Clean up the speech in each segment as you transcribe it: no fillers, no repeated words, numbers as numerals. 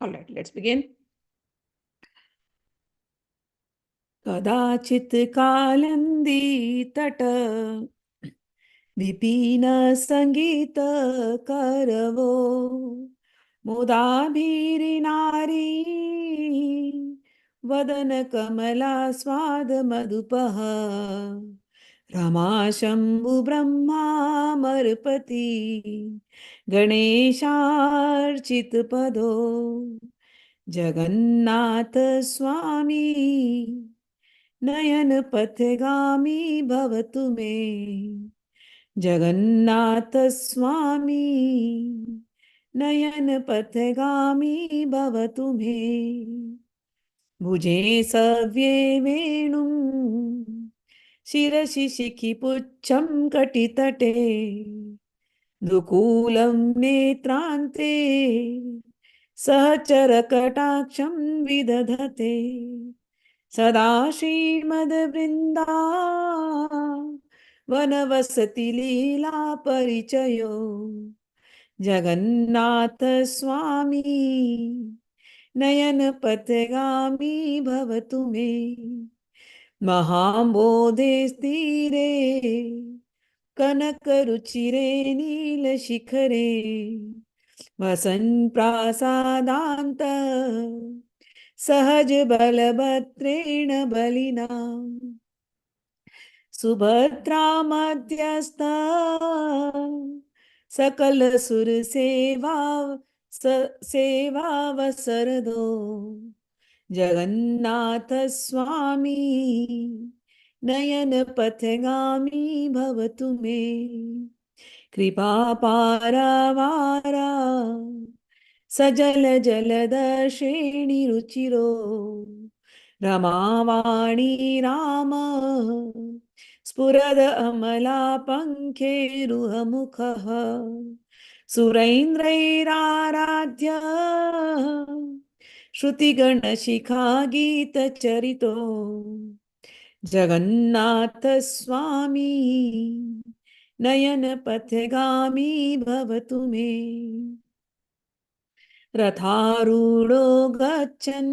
All right, let's begin. Kadācit kālindī-tat a-vipina-san gītaka-ravo mudabhirinari vadana-kamala swāda-madhupaha Ramashambhu Brahma Marpati Ganeshārchit Pado Jagannath Swami Nayan Pathgami Bhavatu Me Jagannath Swami Nayan Pathgami Bhavatu Me Bhuje Savye Venum Shirasi Shikhi Pucham Katitate Dukulam Netrante Sahachara Kataksham Vidadhate Sada Srimad Vrinda Vanavasati Lila Parichayo Jagannath Swami Nayan Pathgami Bhavatu Me Mahambodhe Stire Kanakaruchire Nila Shikhare Vasan Prasadanta Sahaj Balabhatrena Balina Subhadra Madhyastha Sakala Sur Seva Vasarado Jagannath Swami Nayan Pathgami Bhavatu Me Kripa Paravara Sajala Jaladarshini Ruchiro Ramavani Rama Spurada Amala Pankhe Ruhamukha Suraindrairaradhya Shruti Ganashikha Gita Charito Jagannath Swami Nayan Pathgami Bhavatu Me Ratharudo Gachan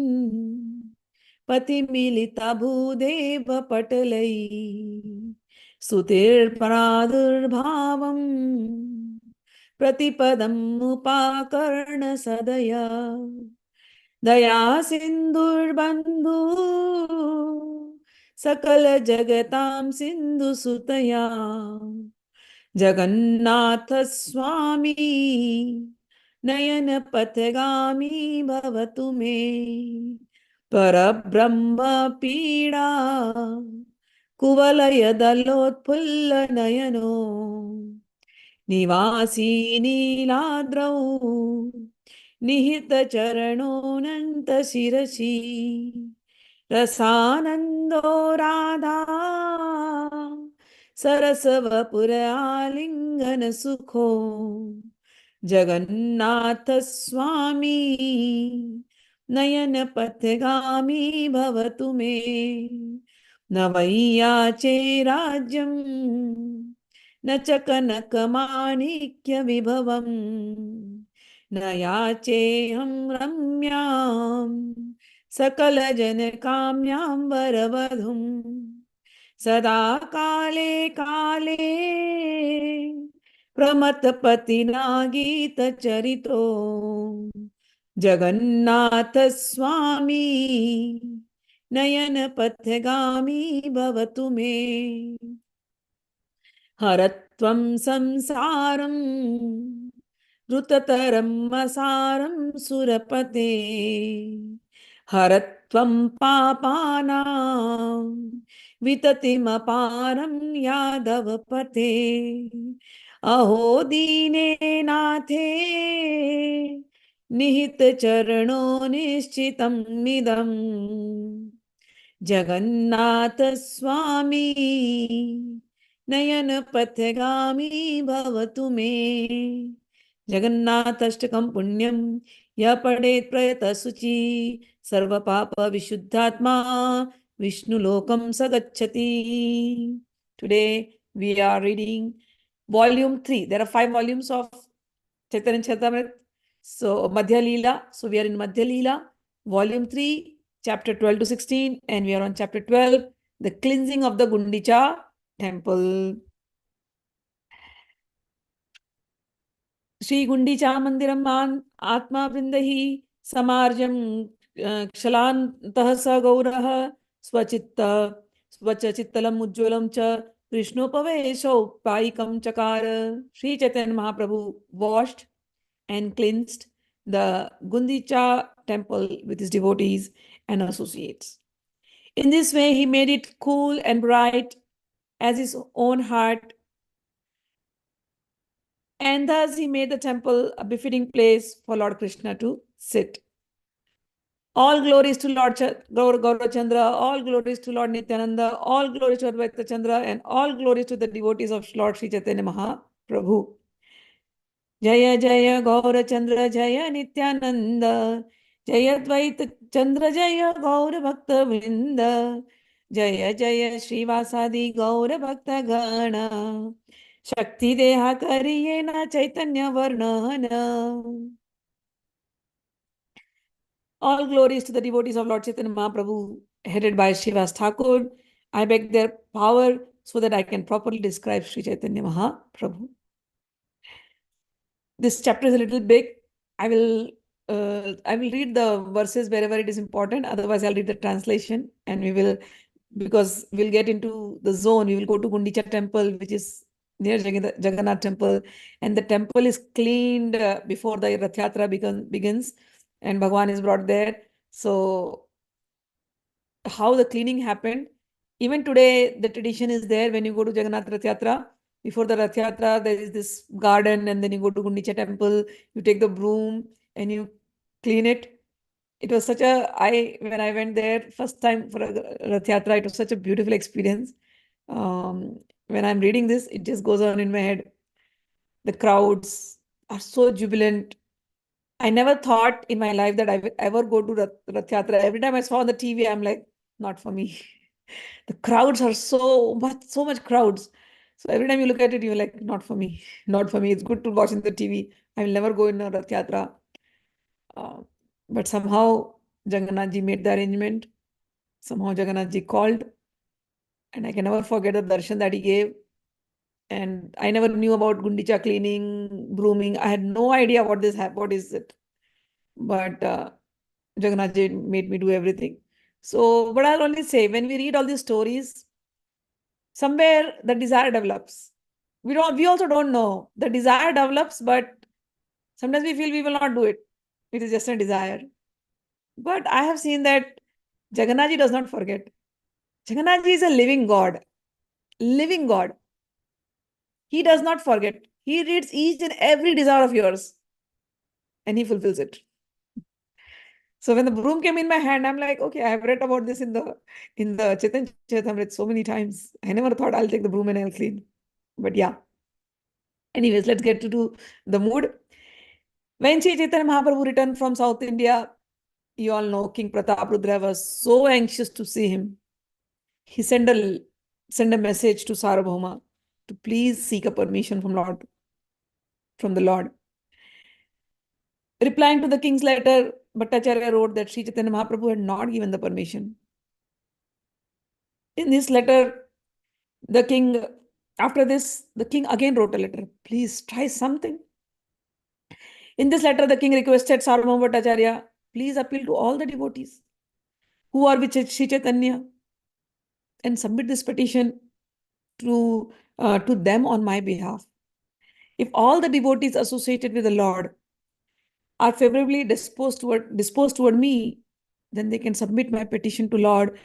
Patimilita Bhudeva Patalai Sutir Pradurbhavam Pratipadam Upakarna Sadaya Daya Sindur Bandhu Sakala Jagatam Sindhu Sutaya Jagannath Swami Nayan Pathgami Bhavatu Me Parabrahma Pida Kuvalaya Dalotpulla Nayano Nivasi Niladrau Nihita Charano Nanta Shirashi Rasanando Radha Sarasavapura Alingana Sukho Jagannath Swami Nayan Pathgami Bhavatu Me Navaiyache Rajyam Nachakanakamānikya Vibhavam Nayacheham Ramyam Sakala Janakamyam Varavadhum Sada Kale Kale Pramatpatina Gita Charito Jagannath Swami Nayan Pathgami Bhavatu Me Haratvam Samsaram Rutataram Masaram Surapate Haratvam Papanam Vitatim Aparam Yadavapate Aho Dine Nathe Nihit Charano Nishchitam Midam Jagannath Swami Nayan Pathgami Bhavatu Me Jagannathashtkam Punyam Ya Padet Prayata Suchi Sarva Papa Vishuddhatma Vishnu Lokam Sagacchati. Today we are reading volume 3. There are 5 volumes of Chaitanya Charitamrita. So Madhya-lila. So we are in Madhya-lila, volume 3, chapter 12 to 16, and we are on chapter 12, the cleansing of the Gundicha temple. Sri Gundicha mandiram atma vrindahi samarjam kshalantah sa gaurah swachitta swachachittalam ujjvalam cha krishnopavesho paikam chakara. Sri Chaitanya Mahaprabhu washed and cleansed the Gundicha temple with his devotees and associates. In this way, he made it cool and bright as his own heart, and thus he made the temple a befitting place for Lord Krishna to sit. All glories to Lord Gaurachandra, all glories to Lord Nityananda, all glories to Advaitacharya, and all glories to the devotees of Lord Sri Chaitanya Mahaprabhu. Jaya Jaya Gaurachandra Jaya Nityananda, Jaya Advaitachandra Jaya Gaura Bhakta Vrinda, Jaya Jaya Srivasadi Gaura Bhakta Gana, Shakti Deha Kariyena Chaitanya Varnana. All glories to the devotees of Lord Chaitanya Mahaprabhu, headed by Srivas Thakur. I beg their power so that I can properly describe Sri Chaitanya Mahaprabhu. This chapter is a little big. I will read the verses wherever it is important. Otherwise, I'll read the translation, and because we'll get into the zone. We will go to Gundicha temple, which is near Jagannath temple, and the temple is cleaned before the Rath Yatra begins, and Bhagwan is brought there. So how the cleaning happened. Even today, the tradition is there. When you go to Jagannath Rath Yatra, before the Rath Yatra, there is this garden, and then you go to Gundicha temple, you take the broom and you clean it. It was such when I went there first time for a Rath Yatra, it was such a beautiful experience. When I'm reading this, it just goes on in my head. The crowds are so jubilant. I never thought in my life that I would ever go to Rath Yatra. Every time I saw on the TV, I'm like, not for me. The crowds are so much crowds. So every time you look at it, you're like, not for me, not for me. It's good to watch in the TV. I will never go in a Rath Yatra. But somehow Jagannath Ji made the arrangement. Somehow Jagannath Ji called, and I can never forget the darshan that he gave. And I never knew about Gundicha cleaning, brooming. I had no idea what is it. But Jagannath Ji made me do everything. So, but I'll only say, when we read all these stories, somewhere the desire develops. We also don't know. The desire develops, but sometimes we feel we will not do it. It is just a desire. But I have seen that Jagannath Ji does not forget. Jagannath Ji is a living God. Living God. He does not forget. He reads each and every desire of yours, and he fulfills it. So when the broom came in my hand, I'm like, okay, I have read about this in the Chaitanya Charitamrita so many times. I never thought I'll take the broom and I'll clean. But yeah. Anyways, let's get to the mood. When Sri Chaitanya Mahaprabhu returned from South India, you all know King Pratap Rudra was so anxious to see him. He sent a message to Sarvabhauma to please seek a permission from the Lord. Replying to the king's letter, Bhattacharya wrote that Sri Chaitanya Mahaprabhu had not given the permission. In this letter, after this, the king again wrote a letter. Please try something. In this letter, the king requested Sarvabhauma Bhattacharya, please appeal to all the devotees who are with Sri Chaitanya and submit this petition to them on my behalf. If all the devotees associated with the Lord are favorably disposed toward me, then they can submit my petition to Lord,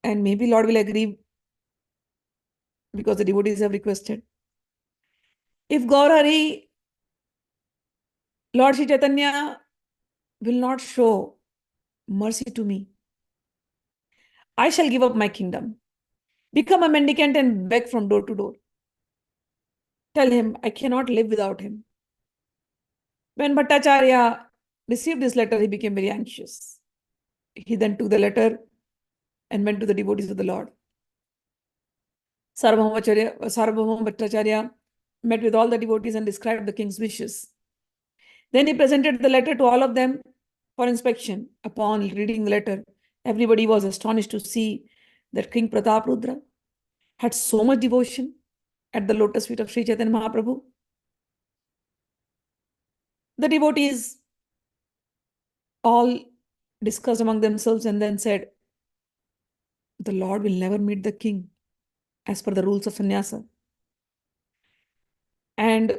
and maybe Lord will agree because the devotees have requested. If Gaurari, Lord Sri Chaitanya will not show mercy to me, I shall give up my kingdom, become a mendicant and beg from door to door. Tell him I cannot live without him. When Bhattacharya received this letter, he became very anxious. He then took the letter and went to the devotees of the Lord. Sarvabhauma Bhattacharya met with all the devotees and described the king's wishes. Then he presented the letter to all of them for inspection. Upon reading the letter, everybody was astonished to see that King Pratap Rudra had so much devotion at the lotus feet of Sri Chaitanya Mahaprabhu. The devotees all discussed among themselves and then said, the Lord will never meet the king as per the rules of sannyasa. And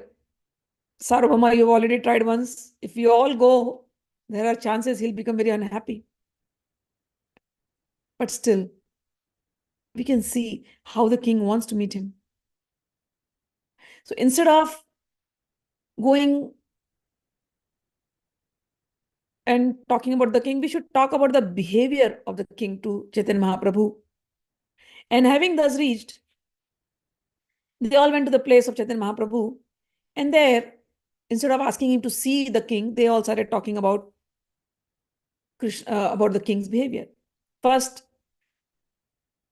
Sarvabhauma, you've already tried once. If we all go, there are chances he'll become very unhappy. But still, we can see how the king wants to meet him. So instead of going and talking about the king, we should talk about the behavior of the king to Chaitanya Mahaprabhu. And having thus reached, they all went to the place of Chaitanya Mahaprabhu. And there, instead of asking him to see the king, they all started talking about Krishna, about the king's behavior. First,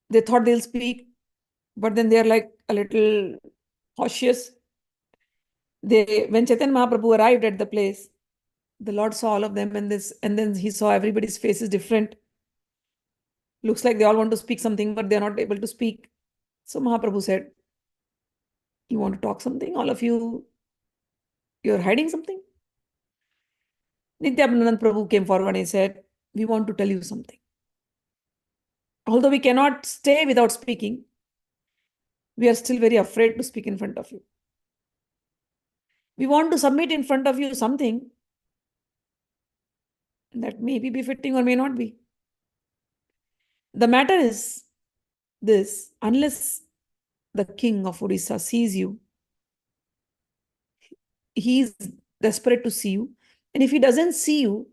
they thought they'll speak, but then they're like a little cautious. When Chaitanya Mahaprabhu arrived at the place, the Lord saw all of them, and then he saw everybody's faces different. Looks like they all want to speak something, but they're not able to speak. So Mahaprabhu said, you want to talk something? All of you, you're hiding something? Nityanand Prabhu came forward and he said, we want to tell you something. Although we cannot stay without speaking, we are still very afraid to speak in front of you. We want to submit in front of you something that may be befitting or may not be. The matter is this: unless the king of Odisha sees you, he is desperate to see you. And if he doesn't see you,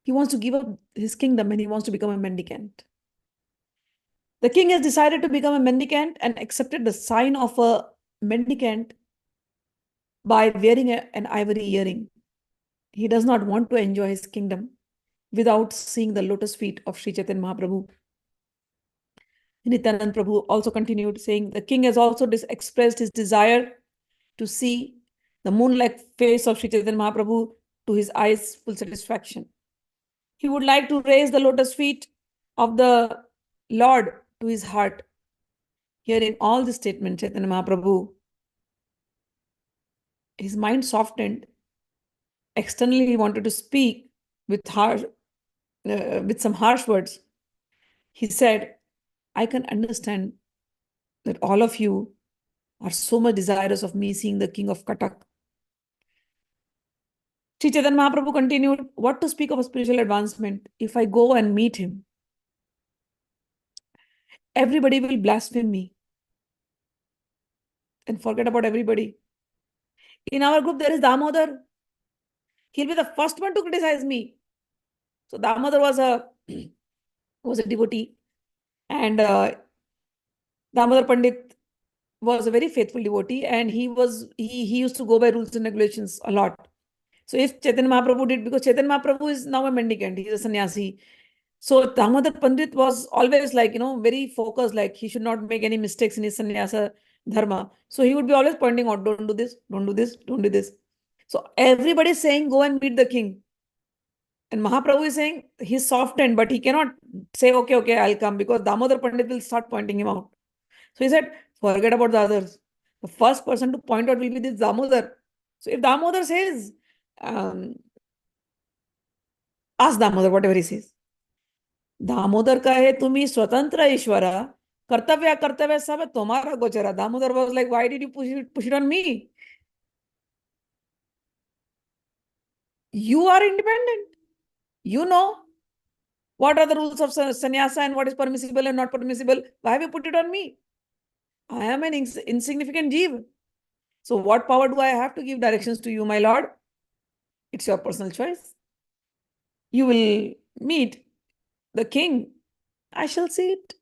he wants to give up his kingdom and he wants to become a mendicant. The king has decided to become a mendicant and accepted the sign of a mendicant by wearing an ivory earring. He does not want to enjoy his kingdom without seeing the lotus feet of Sri Chaitanya Mahaprabhu. Nityanand Prabhu also continued saying, the king has also expressed his desire to see the moon-like face of Sri Chaitanya Mahaprabhu to his eyes' full satisfaction. He would like to raise the lotus feet of the Lord to his heart. Hearing all this statement, Chaitanya Mahaprabhu, his mind softened. Externally, he wanted to speak with some harsh words. He said, I can understand that all of you are so much desirous of me seeing the king of Katak. Sri Chaitanya Mahaprabhu continued, what to speak of a spiritual advancement? If I go and meet him, everybody will blaspheme me and forget about everybody. In our group, there is Damodar. He'll be the first one to criticize me. So Damodar was a devotee, and Damodar Pandit was a very faithful devotee, and he used to go by rules and regulations a lot. So if Chaitanya Mahaprabhu did, because Chaitanya Mahaprabhu is now a mendicant, he's a sannyasi. So Damodar Pandit was always like, very focused, like he should not make any mistakes in his sannyasa dharma. So he would be always pointing out, don't do this, don't do this, don't do this. So everybody is saying, go and meet the king. And Mahaprabhu is saying, he's softened, but he cannot say, okay, I'll come, because Damodar Pandit will start pointing him out. So he said, forget about the others. The first person to point out will be this Damodar. So if Damodar says, ask Damodar, whatever he says. Damodar कहे तुम्ही स्वतंत्र ईश्वर कर्तव्य कर्तव्य सब तुम्हारा गोचरा. Damodar was like, why did you push it on me? You are independent. You know what are the rules of sannyasa and what is permissible and not permissible. Why have you put it on me? I am an insignificant jeev. So what power do I have to give directions to you, my lord? It's your personal choice. You will meet the king. I shall see it.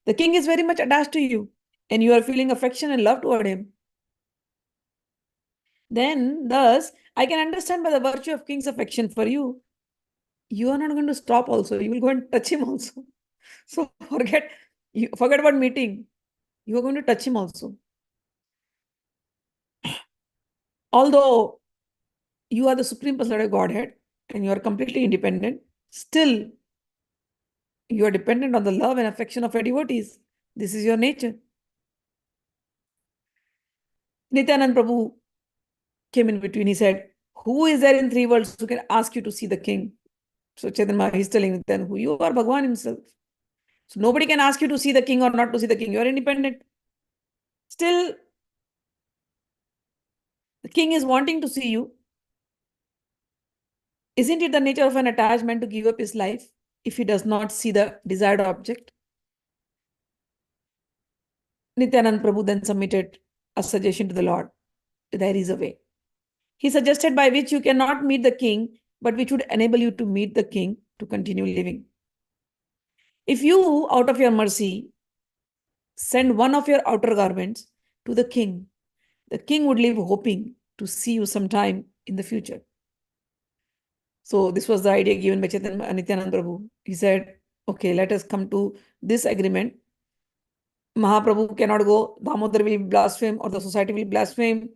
The king is very much attached to you, and you are feeling affection and love toward him. Then, thus, I can understand by the virtue of king's affection for you, you are not going to stop also. You will go and touch him also. So forget about meeting. You are going to touch him also. Although you are the Supreme Personality of Godhead and you are completely independent, still you are dependent on the love and affection of your devotees. This is your nature. Nityanand Prabhu came in between. He said, who is there in three worlds who can ask you to see the king? So Chaitanya Mahaprabhu, he's telling Nityanand, who you are Bhagwan himself. So nobody can ask you to see the king or not to see the king. You are independent. Still, the king is wanting to see you. Isn't it the nature of an attachment to give up his life if he does not see the desired object? Nityanand Prabhu then submitted a suggestion to the Lord. There is a way. He suggested by which you cannot meet the king, but which would enable you to meet the king to continue living. If you, out of your mercy, send one of your outer garments to the king would live hoping to see you sometime in the future. So this was the idea given by Chaitanya Nityanand Prabhu. He said, okay, let us come to this agreement. Mahaprabhu cannot go, Damodar will blaspheme or the society will blaspheme.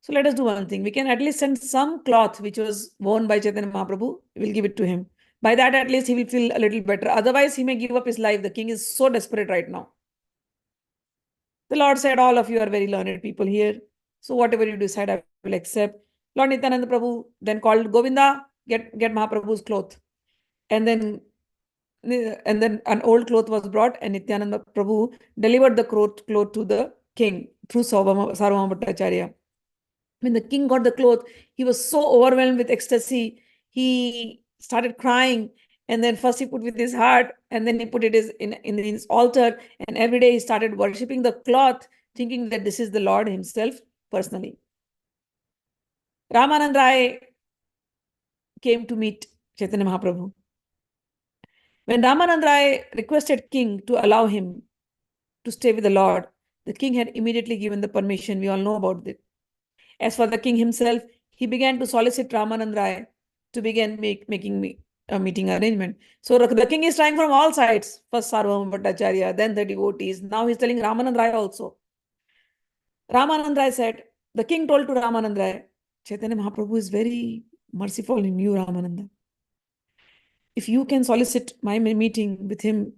So let us do one thing. We can at least send some cloth which was worn by Chaitanya Mahaprabhu. We'll give it to him. By that, at least he will feel a little better. Otherwise, he may give up his life. The king is so desperate right now. The Lord said, all of you are very learned people here. So whatever you decide, I will accept. Lord Nityanand Prabhu then called Govinda, get Mahaprabhu's cloth. And then an old cloth was brought and Nityananda Prabhu delivered the cloth to the king through Sarvabhauma Bhattacharya. When the king got the cloth, he was so overwhelmed with ecstasy. He started crying. And then first he put with his heart and then he put it in his altar. And every day he started worshipping the cloth, thinking that this is the Lord himself personally. Ramanand Rai came to meet Chaitanya Mahaprabhu. When Ramanand Rai requested king to allow him to stay with the Lord, the king had immediately given the permission. We all know about it. As for the king himself, he began to solicit Ramanand Rai to begin making a meeting arrangement. So the king is trying from all sides. First Sarvabhauma Bhattacharya, then the devotees. Now he's telling Ramanand Rai also. Ramanand Rai said, the king told to Ramanand Rai, Chaitanya Mahaprabhu is very merciful in you, Ramananda. If you can solicit my meeting with him,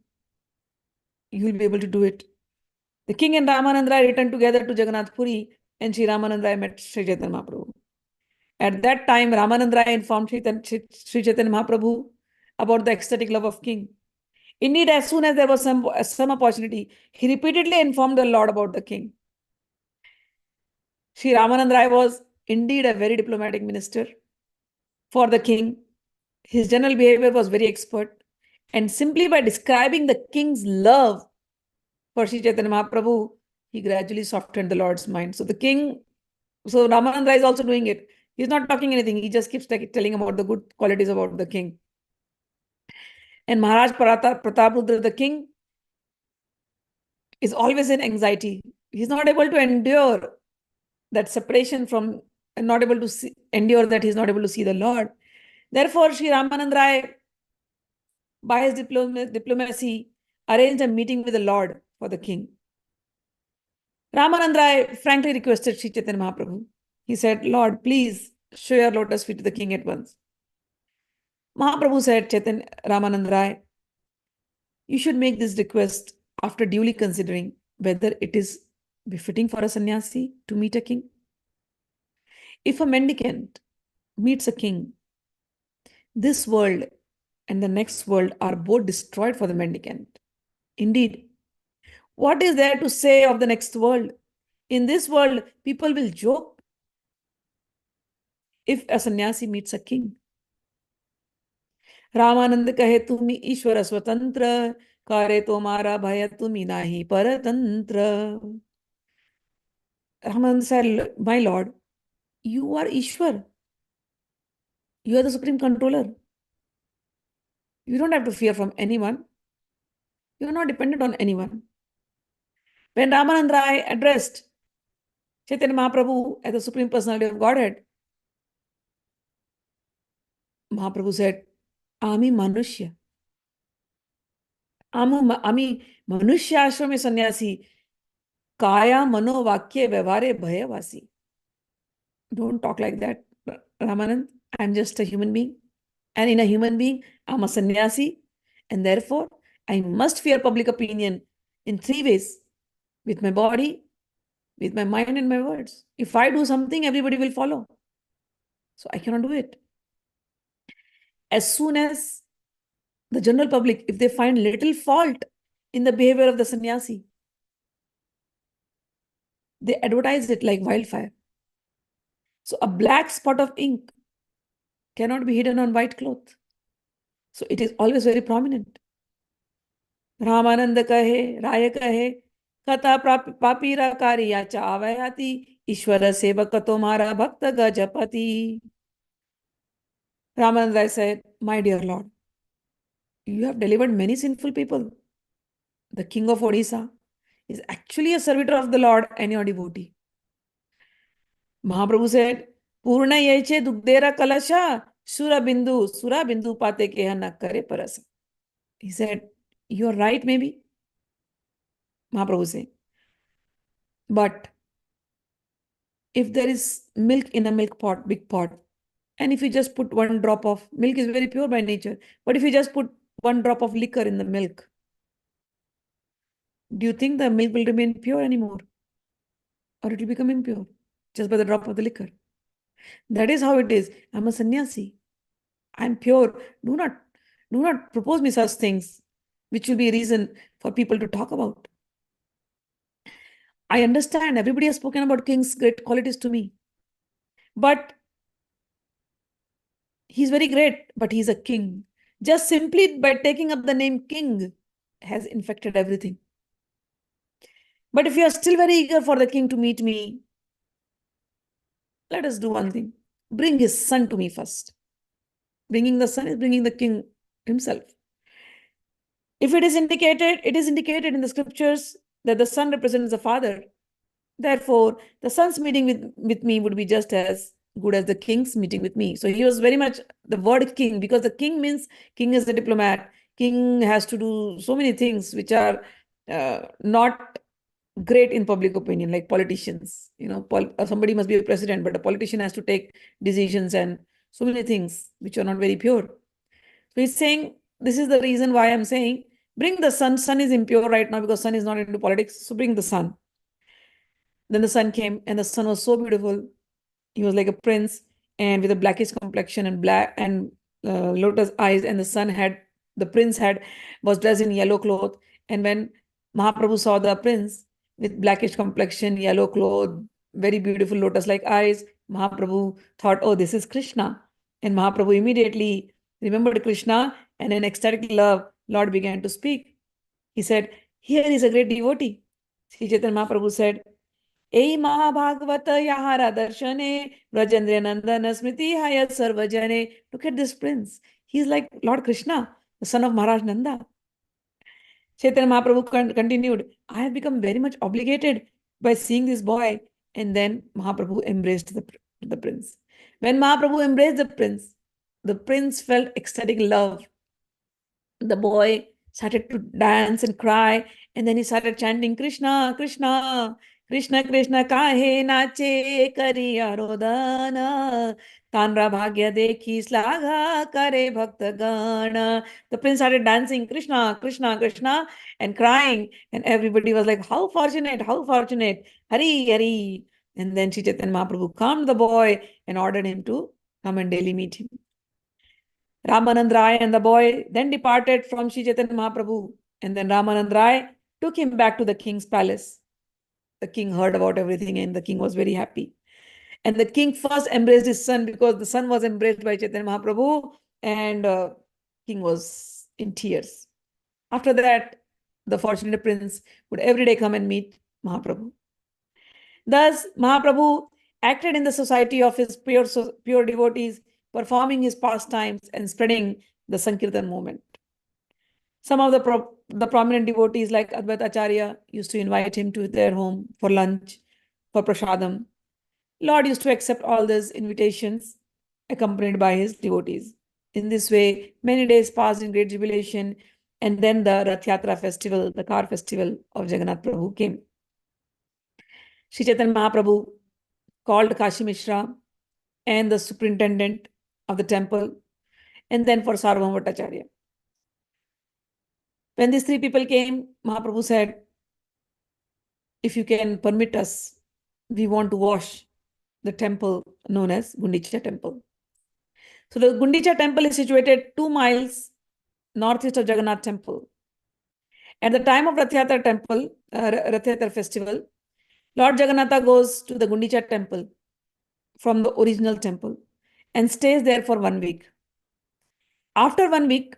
you will be able to do it. The king and Ramanand Rai returned together to Jagannath Puri and Sri Ramanand Rai met Sri Chaitanya Mahaprabhu. At that time, Ramanand Rai informed Sri Chaitanya Mahaprabhu about the ecstatic love of king. Indeed, as soon as there was some opportunity, he repeatedly informed the Lord about the king. Sri Ramanand Rai was indeed a very diplomatic minister for the king. His general behavior was very expert. And simply by describing the king's love for Sri Chaitanya Mahaprabhu, he gradually softened the Lord's mind. So the king, so Ramanand Rai is also doing it. He's not talking anything. He just keeps telling about the good qualities about the king. And Maharaj Pratap Rudra, the king, is always in anxiety. He's not able to endure that separation from, and not able to endure that he's not able to see the Lord. Therefore, Sri Ramanand Rai, by his diplomacy, arranged a meeting with the Lord for the king. Ramanand Rai frankly requested Sri Chaitanya Mahaprabhu. He said, Lord, please show your lotus feet to the king at once. Mahaprabhu said, Ramanand Rai, you should make this request after duly considering whether it is befitting for a sannyasi to meet a king. If a mendicant meets a king, this world and the next world are both destroyed for the mendicant. Indeed, what is there to say of the next world? In this world, people will joke if a sannyasi meets a king. Ramanand कहे तुम ईश्वर स्वतंत्र करे तुम्हारा भय तुम नाही परतंत्र. Ramanand said, my lord, you are Ishwar. You are the supreme controller. You don't have to fear from anyone. You are not dependent on anyone. When Ramanand Rai addressed Chaitanya Mahaprabhu as the Supreme Personality of Godhead, Mahaprabhu said, Ami Manushya. Ami Manushya Ashrame Sannyasi. Kaya Mano Vakya Vyavare Bhayavasi. Don't talk like that, Ramanand, I'm just a human being. And in a human being, I'm a sannyasi. And therefore, I must fear public opinion in three ways: with my body, with my mind, and my words. If I do something, everybody will follow. So I cannot do it. As soon as the general public, if they find little fault in the behavior of the sannyasi, they advertise it like wildfire. So a black spot of ink cannot be hidden on white cloth. So it is always very prominent. Ramanand कहे राय कहे कथा पापीरा कारिया चावयाति ईश्वर सेवक तुम्हारा भक्त Gajapati. Ramanand Rai said, my dear Lord, you have delivered many sinful people. The king of Odisha is actually a servitor of the Lord and your devotee. Mahaprabhu said, Purna yeche dugdera kalasha sura bindu pate keha nakkare parasa. He said, you're right, maybe. Mahaprabhu said, but if there is milk in a milk pot, big pot, and if you just put one drop of milk is very pure by nature, but if you just put one drop of liquor in the milk, do you think the milk will remain pure anymore? Or it will become impure just by the drop of the liquor? That is how it is. I'm a sannyasi. I'm pure. Do not propose me such things, which will be a reason for people to talk about. I understand everybody has spoken about King's great qualities to me. But he's very great, but he's a king. Just simply by taking up the name king has infected everything. But if you are still very eager for the king to meet me, let us do one thing. Bring his son to me first. Bringing the son is bringing the king himself. If it is indicated in the scriptures that the son represents the father. Therefore, the son's meeting with me would be just as good as the king's meeting with me. So he was very much the word king, because the king means king is a diplomat. King has to do so many things which are not great in public opinion, like politicians. Somebody must be a president, but a politician has to take decisions and so many things which are not very pure. So he's saying, this is the reason why I'm saying, bring the son. Son is impure right now because son is not into politics. So bring the son. Then the son came, and the son was so beautiful. He was like a prince, and with a blackish complexion and black and lotus eyes. And the prince was dressed in yellow cloth. And when Mahaprabhu saw the prince with blackish complexion, yellow cloth, very beautiful lotus-like eyes, Mahaprabhu thought, oh, this is Krishna. And Mahaprabhu immediately remembered Krishna, and in ecstatic love, Lord began to speak. He said, here is a great devotee. Sri Chaitanya Mahaprabhu said, Ei Mahabhagavata Yahara Darshane Brajendra Nandana Smriti Hayat Sarvajane. Look at this prince. He's like Lord Krishna, the son of Maharaj Nanda. Chaitanya Mahaprabhu continued, I have become very much obligated by seeing this boy. And then Mahaprabhu embraced the prince. When Mahaprabhu embraced the prince felt ecstatic love. The boy started to dance and cry, and then he started chanting, Krishna, Krishna, Krishna, Krishna, kahe nache kariya rodana, tanra bhagya dekhi slagha kare bhakta gana. The prince started dancing, Krishna, Krishna, Krishna, and crying, and everybody was like, how fortunate, Hari, Hari. And then Sri Chaitanya Mahaprabhu calmed the boy and ordered him to come and daily meet him. Ramanand Rai and the boy then departed from Sri Chaitanya Mahaprabhu, and then Ramanand Rai took him back to the king's palace. The king heard about everything, and the king was very happy. And the king first embraced his son, because the son was embraced by Chaitanya Mahaprabhu, and king was in tears. After that, the fortunate prince would every day come and meet Mahaprabhu. Thus, Mahaprabhu acted in the society of his pure devotees, performing his pastimes and spreading the Sankirtan movement. Some of the prominent devotees like Advaitacharya used to invite him to their home for lunch, for prasadam. Lord used to accept all these invitations accompanied by his devotees. In this way, many days passed in great jubilation, and then the Rath Yatra festival, the car festival of Jagannath Prabhu came. Sri Chaitanya Mahaprabhu called Kashi Mishra and the superintendent of the temple, and then for Sarvabhauma Bhattacharya. When these three people came, Mahaprabhu said, if you can permit us, we want to wash the temple known as Gundicha temple. So the Gundicha temple is situated 2 miles northeast of Jagannath temple. At the time of Rath Yatra Rath Yatra festival, Lord Jagannatha goes to the Gundicha temple from the original temple and stays there for 1 week. After 1 week,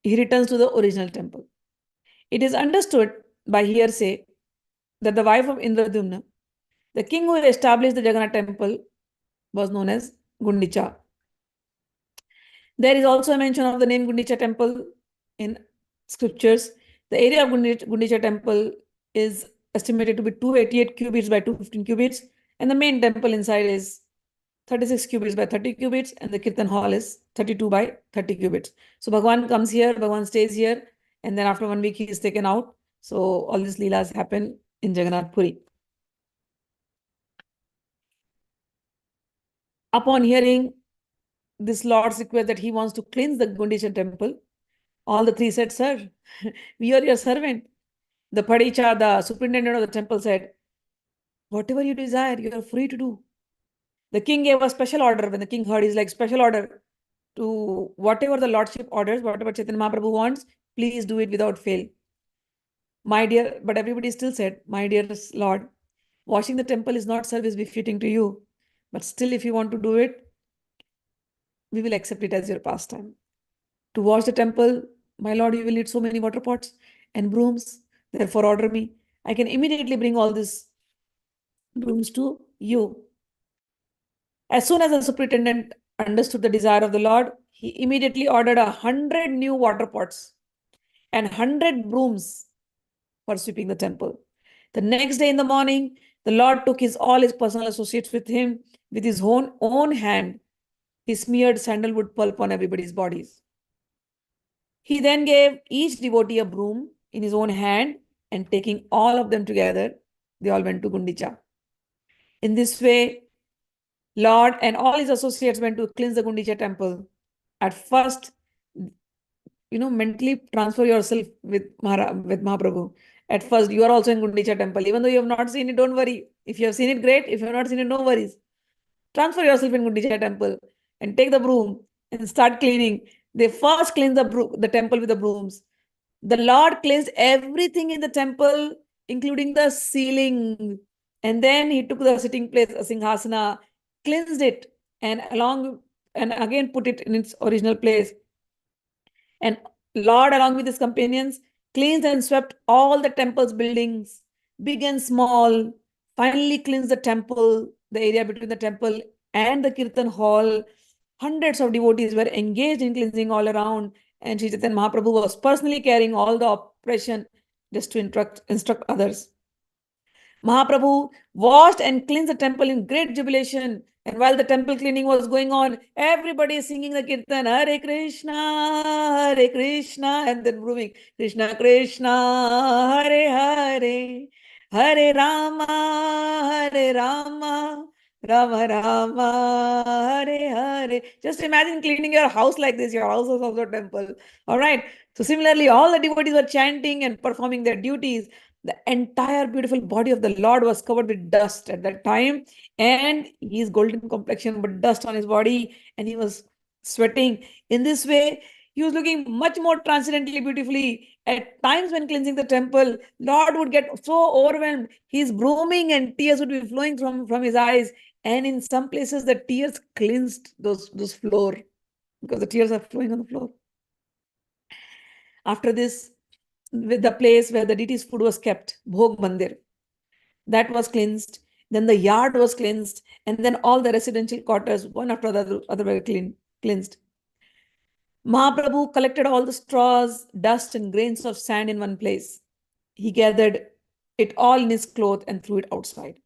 he returns to the original temple. It is understood by hearsay that the wife of Indradyumna, the king who established the Jagannath temple, was known as Gundicha. There is also a mention of the name Gundicha temple in scriptures. The area of Gundicha temple is estimated to be 288 cubits by 215 cubits, and the main temple inside is 36 cubits by 30 cubits, and the Kirtan hall is 32 by 30 cubits. So Bhagwan comes here, Bhagwan stays here, and then after 1 week he is taken out. So all these leelas happen in Jagannath Puri. Upon hearing this Lord's request that he wants to cleanse the Gundicha temple, all the three said, sir, we are your servant. The Padicha, the superintendent of the temple, said, whatever you desire, you are free to do. The king gave a special order. When the king heard, he's like, special order to whatever the lordship orders, whatever Chaitanya Mahaprabhu wants, please do it without fail. My dear, but everybody still said, my dear Lord, washing the temple is not service befitting to you. But still, if you want to do it, we will accept it as your pastime. To wash the temple, my Lord, you will need so many water pots and brooms. Therefore, order me. I can immediately bring all these brooms to you. As soon as the superintendent understood the desire of the Lord, he immediately ordered 100 new water pots and 100 brooms for sweeping the temple. The next day in the morning, the Lord took all his personal associates with him. With his own hand, he smeared sandalwood pulp on everybody's bodies. He then gave each devotee a broom in his own hand, and taking all of them together, they all went to Gundicha. In this way, Lord and all his associates went to cleanse the Gundicha temple. At first, mentally transfer yourself with Mahaprabhu. At first, you are also in Gundicha temple. Even though you have not seen it, don't worry. If you have seen it, great. If you have not seen it, no worries. Transfer yourself in Gundicha temple and take the broom and start cleaning. They first cleanse the temple with the brooms. The Lord cleansed everything in the temple, including the ceiling. And then he took the sitting place, a singhasana, cleansed it, and again put it in its original place. And Lord, along with his companions, cleansed and swept all the temple's buildings, big and small, finally cleansed the temple, the area between the temple and the Kirtan hall. Hundreds of devotees were engaged in cleansing all around, and Sri Chaitanya Mahaprabhu was personally carrying all the operation just to instruct others. Mahaprabhu washed and cleansed the temple in great jubilation. And while the temple cleaning was going on, everybody is singing the kirtan, Hare Krishna, and then moving, Krishna Krishna, Hare Hare, Hare Rama, Hare Rama, Rama Rama, Hare Hare. Just imagine cleaning your house like this. Your house is also a temple. All right. So similarly, all the devotees were chanting and performing their duties. The entire beautiful body of the Lord was covered with dust at that time, and his golden complexion, but dust on his body, and he was sweating. In this way, he was looking much more transcendently beautifully. At times when cleansing the temple, Lord would get so overwhelmed. He's brooming and tears would be flowing from his eyes. And in some places, the tears cleansed those floor, because the tears are flowing on the floor. After this, with the place where the deity's food was kept, Bhog Mandir, that was cleansed. Then the yard was cleansed, and then all the residential quarters, one after the other were cleansed. Mahaprabhu collected all the straws, dust, and grains of sand in one place. He gathered it all in his cloth and threw it outside.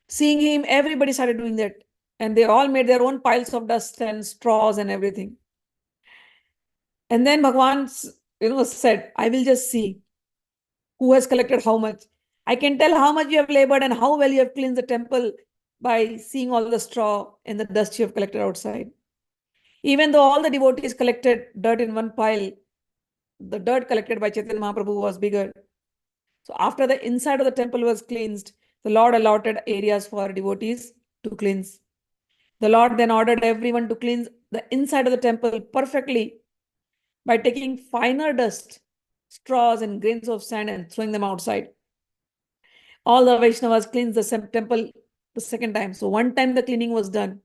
Seeing him, everybody started doing that, and they all made their own piles of dust and straws and everything. And then Bhagwan, said, I will just see who has collected how much. I can tell how much you have labored and how well you have cleansed the temple. by seeing all the straw and the dust you have collected outside. Even though all the devotees collected dirt in one pile, the dirt collected by Chaitanya Mahaprabhu was bigger. So after the inside of the temple was cleansed, the Lord allotted areas for devotees to cleanse. The Lord then ordered everyone to cleanse the inside of the temple perfectly by taking finer dust, straws, and grains of sand and throwing them outside. All the Vaishnavas cleansed the temple the second time. So one time the cleaning was done.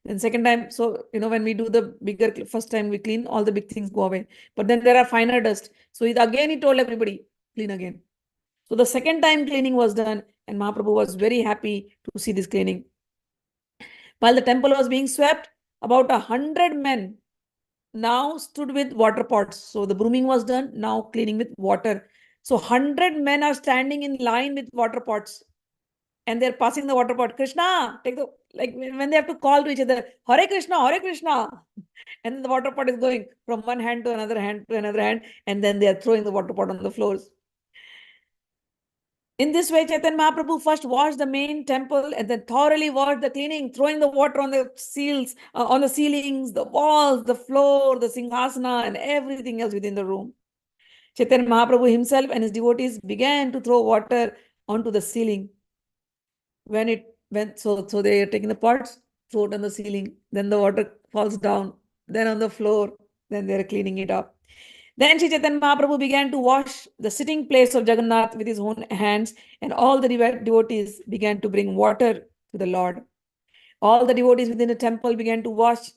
Then second time, so when we do the bigger, first time we clean, all the big things go away. But then there are finer dust. So again he told everybody, clean again. So the second time cleaning was done, and Mahaprabhu was very happy to see this cleaning. While the temple was being swept, about 100 men now stood with water pots. So the brooming was done, now cleaning with water. So 100 men are standing in line with water pots, and they're passing the water pot. Krishna, take the, like when they have to call to each other, Hare Krishna, Hare Krishna. And then the water pot is going from one hand to another hand to another hand, and then they are throwing the water pot on the floors. In this way, Chaitanya Mahaprabhu first washed the main temple and then thoroughly washed the cleaning, throwing the water on the seals, on the ceilings, the walls, the floor, the singhasana, and everything else within the room. Chaitanya Mahaprabhu himself and his devotees began to throw water onto the ceiling. When it went, so they are taking the pots, throw it on the ceiling, then the water falls down, then on the floor, then they are cleaning it up. Then Sri Chaitanya Mahaprabhu began to wash the sitting place of Jagannath with his own hands, and all the devotees began to bring water to the Lord. All the devotees within the temple began to wash.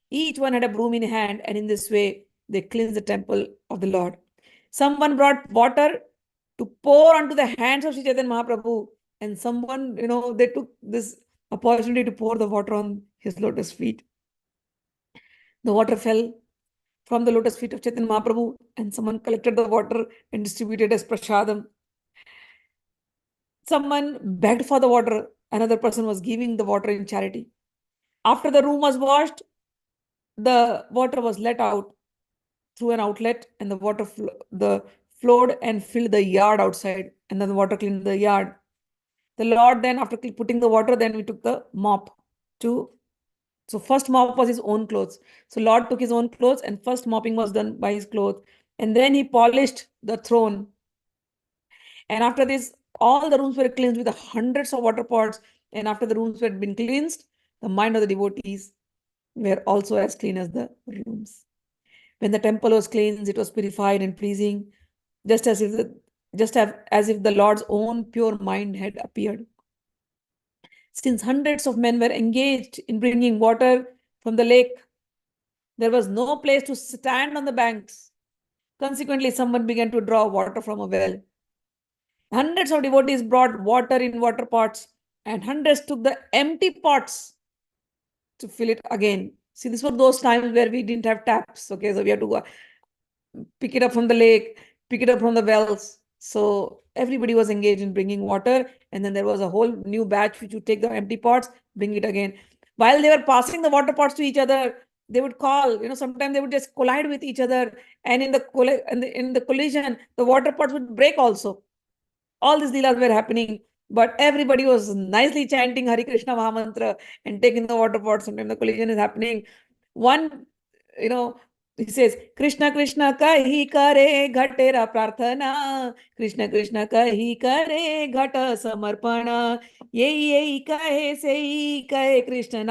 Each one had a broom in hand, and in this way, they cleansed the temple of the Lord. Someone brought water to pour onto the hands of Sri Chaitanya Mahaprabhu, and someone, they took this opportunity to pour the water on his lotus feet. The water fell from the lotus feet of Chaitanya Mahaprabhu, and someone collected the water and distributed as prasadam. Someone begged for the water. Another person was giving the water in charity. After the room was washed, the water was let out through an outlet, and the water flowed and filled the yard outside, and then the water cleaned the yard. The Lord then, after putting the water, then we took the mop to. So first mop was his own clothes. So Lord took his own clothes, and first mopping was done by his clothes. And then he polished the throne. And after this, all the rooms were cleansed with hundreds of water pots. And after the rooms had been cleansed, the mind of the devotees were also as clean as the rooms. When the temple was cleansed, it was purified and pleasing, just as if the Lord's own pure mind had appeared. Since hundreds of men were engaged in bringing water from the lake, there was no place to stand on the banks. Consequently, someone began to draw water from a well. Hundreds of devotees brought water in water pots, and hundreds took the empty pots to fill it again. See, this were those times where we didn't have taps. Okay, so we had to go pick it up from the lake, pick it up from the wells. So everybody was engaged in bringing water, and then there was a whole new batch which would take the empty pots, bring it again. While they were passing the water pots to each other, they would call, sometimes they would just collide with each other, and in the collision, the water pots would break also. All these leelas were happening, but everybody was nicely chanting Hare Krishna Mahamantra and taking the water pot. Sometimes the collision is happening. One, he says, Krishna Krishna kahi kare ghatera prarthana, Krishna Krishna kahi kare ghata samarpana, yehi kahe sehi kahe Krishna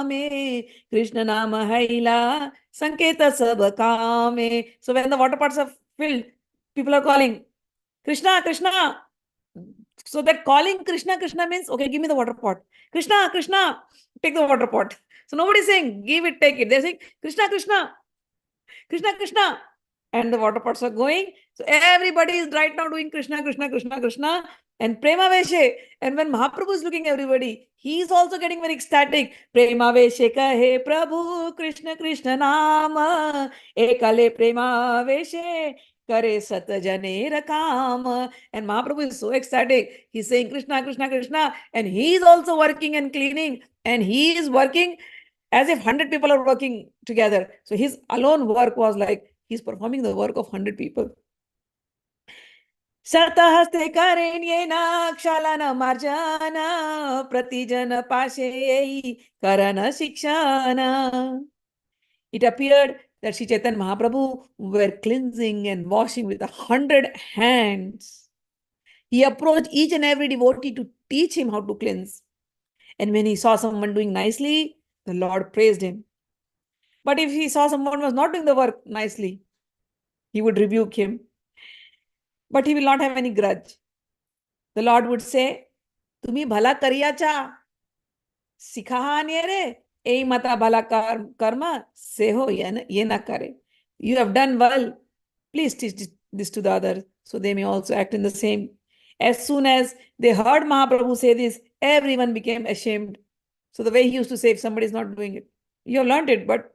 name, Krishna nama haila, sanketa sab kame. So when the water pots are filled, people are calling, Krishna, Krishna. So that calling Krishna, Krishna means, okay, give me the water pot. Krishna, Krishna, take the water pot. So nobody's saying, give it, take it. They're saying, Krishna, Krishna, Krishna, Krishna. And the water pots are going. So everybody is right now doing Krishna, Krishna, Krishna, Krishna. And Prema Veshe. And when Mahaprabhu is looking at everybody, he is also getting very ecstatic. Prema Veshe kahe Prabhu, Krishna, Krishna Nama, Ekale Prema Veshe. Kare sat jane rakam. And Mahaprabhu is so ecstatic. He's saying Krishna, Krishna, Krishna. And he is also working and cleaning. And he is working as if 100 people are working together. So his alone work was like he's performing the work of 100 people. Satahaste karenyena kshalana marjana pratijana pashe karana shikshana. It appeared that Sri Chaitanya Mahaprabhu were cleansing and washing with 100 hands. He approached each and every devotee to teach him how to cleanse. And when he saw someone doing nicely, the Lord praised him. But if he saw someone was not doing the work nicely, he would rebuke him. But he will not have any grudge. The Lord would say, Tumi bhala kariyacha, sikhaha रे ei mata bhala karma seho ye na kare. You have done well. Please teach this to the others so they may also act in the same. As soon as they heard Mahaprabhu say this, everyone became ashamed. So the way he used to say, if somebody is not doing it, you have learned it, but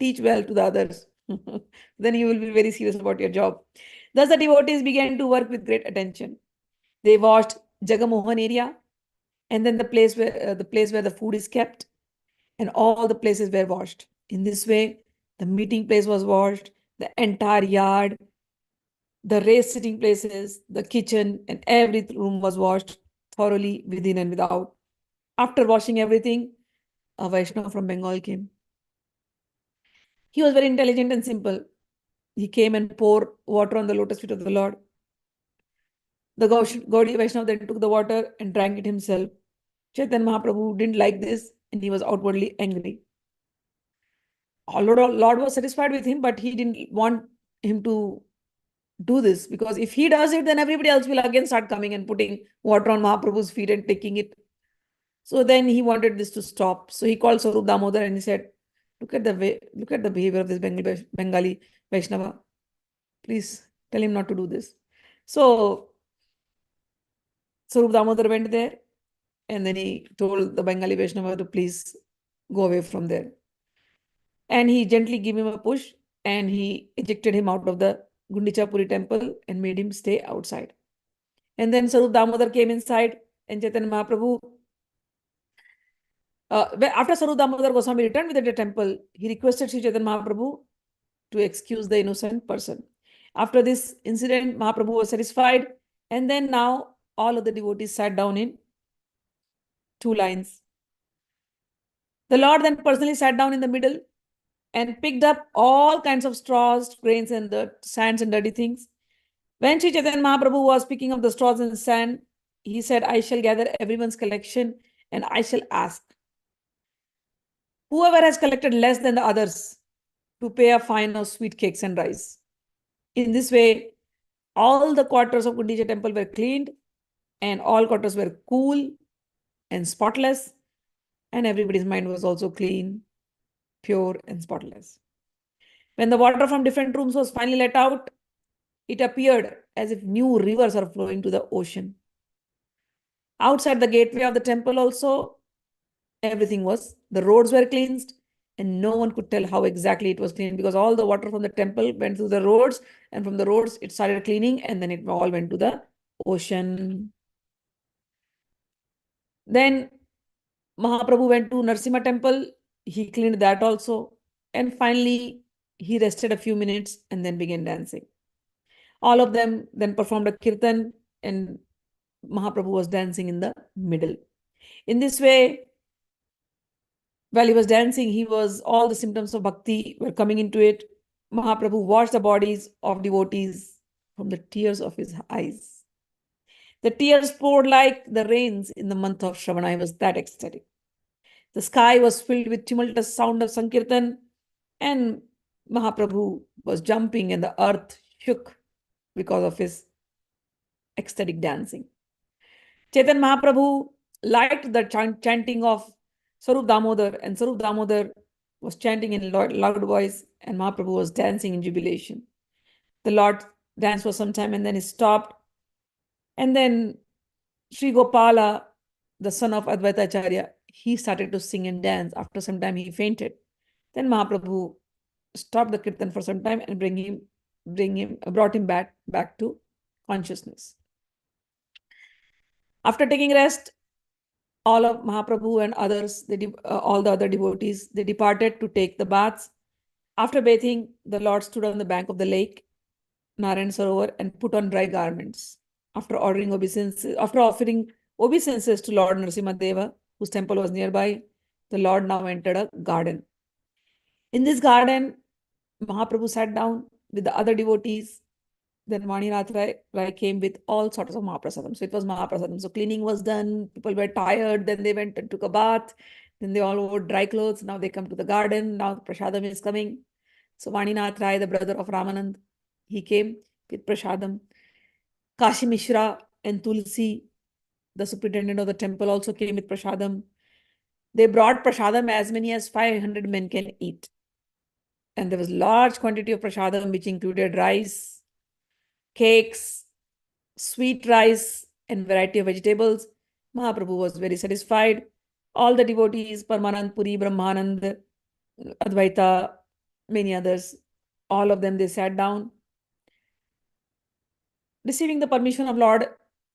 teach well to the others. Then you will be very serious about your job. Thus the devotees began to work with great attention. They washed Jagamohan area, and then the place where the food is kept, and all the places were washed. In this way, the meeting place was washed, the entire yard, the raised sitting places, the kitchen, and every room was washed thoroughly within and without. After washing everything, a Vaishnava from Bengal came. He was very intelligent and simple. He came and poured water on the lotus feet of the Lord. The Gaudiya Vaishnava then took the water and drank it himself. Chaitanya Mahaprabhu didn't like this and he was outwardly angry. Lord was satisfied with him, but he didn't want him to do this, because if he does it, then everybody else will again start coming and putting water on Mahaprabhu's feet and taking it. So then he wanted this to stop. So he called Swarup Damodar and he said, look at the behavior of this Bengali Vaishnava. Please tell him not to do this. So Swarup Damodar went there and then he told the Bengali Vaishnava to please go away from there. And he gently gave him a push and he ejected him out of the Gundicha Puri temple and made him stay outside. And then Swarup Damodar came inside and Chaitanya Mahaprabhu, after Swarup Damodar Goswami returned with the temple, he requested Sri Chaitanya Mahaprabhu to excuse the innocent person. After this incident, Mahaprabhu was satisfied, and then now all of the devotees sat down in two lines. The Lord then personally sat down in the middle and picked up all kinds of straws, grains, and the sands and dirty things. When Sri Chaitanya Mahaprabhu was picking up the straws and sand, he said, I shall gather everyone's collection and I shall ask whoever has collected less than the others to pay a fine of sweet cakes and rice. In this way, all the quarters of Gundicha temple were cleaned and all quarters were cool and spotless, and everybody's mind was also clean, pure and spotless. When the water from different rooms was finally let out, it appeared as if new rivers are flowing to the ocean. Outside the gateway of the temple also, the roads were cleansed, and no one could tell how exactly it was cleaned, because all the water from the temple went through the roads, and from the roads it started cleaning, and then it all went to the ocean. Then Mahaprabhu went to Narsingh temple. He cleaned that also. And finally, he rested a few minutes and then began dancing. All of them then performed a kirtan, and Mahaprabhu was dancing in the middle. In this way, while he was dancing, all the symptoms of bhakti were coming into it. Mahaprabhu washed the bodies of devotees from the tears of his eyes. The tears poured like the rains in the month of Shravana. He was that ecstatic. The sky was filled with tumultuous sound of Sankirtan, and Mahaprabhu was jumping and the earth shook because of his ecstatic dancing. Chaitanya Mahaprabhu liked the chanting of Swarup Damodar, and Swarup Damodar was chanting in loud voice, and Mahaprabhu was dancing in jubilation. The Lord danced for some time and then he stopped. And then Sri Gopala, the son of Advaitacharya, he started to sing and dance. After some time, he fainted. Then Mahaprabhu stopped the kirtan for some time and brought him back to consciousness. After taking rest, all of Mahaprabhu and others, all the other devotees, they departed to take the baths. After bathing, the Lord stood on the bank of the lake Narayan Sarovar and put on dry garments. After offering obeisances to Lord Narasimha, whose temple was nearby, the Lord now entered a garden. In this garden, Mahaprabhu sat down with the other devotees. Then Rath Rai came with all sorts of Mahaprasadam. So it was Mahaprasadam. So cleaning was done. People were tired. Then they went and took a bath. Then they all wore dry clothes. Now they come to the garden. Now the Prasadam is coming. So Nath Rai, the brother of Ramanand, he came with Prasadam. Kashi Mishra and Tulsi, the superintendent of the temple, also came with Prasadam. They brought Prasadam as many as 500 men can eat. And there was large quantity of Prasadam, which included rice, cakes, sweet rice, and variety of vegetables. Mahaprabhu was very satisfied. All the devotees, Paramanand Puri, Brahmanand, Advaita, many others, all of them, they sat down. Receiving the permission of Lord,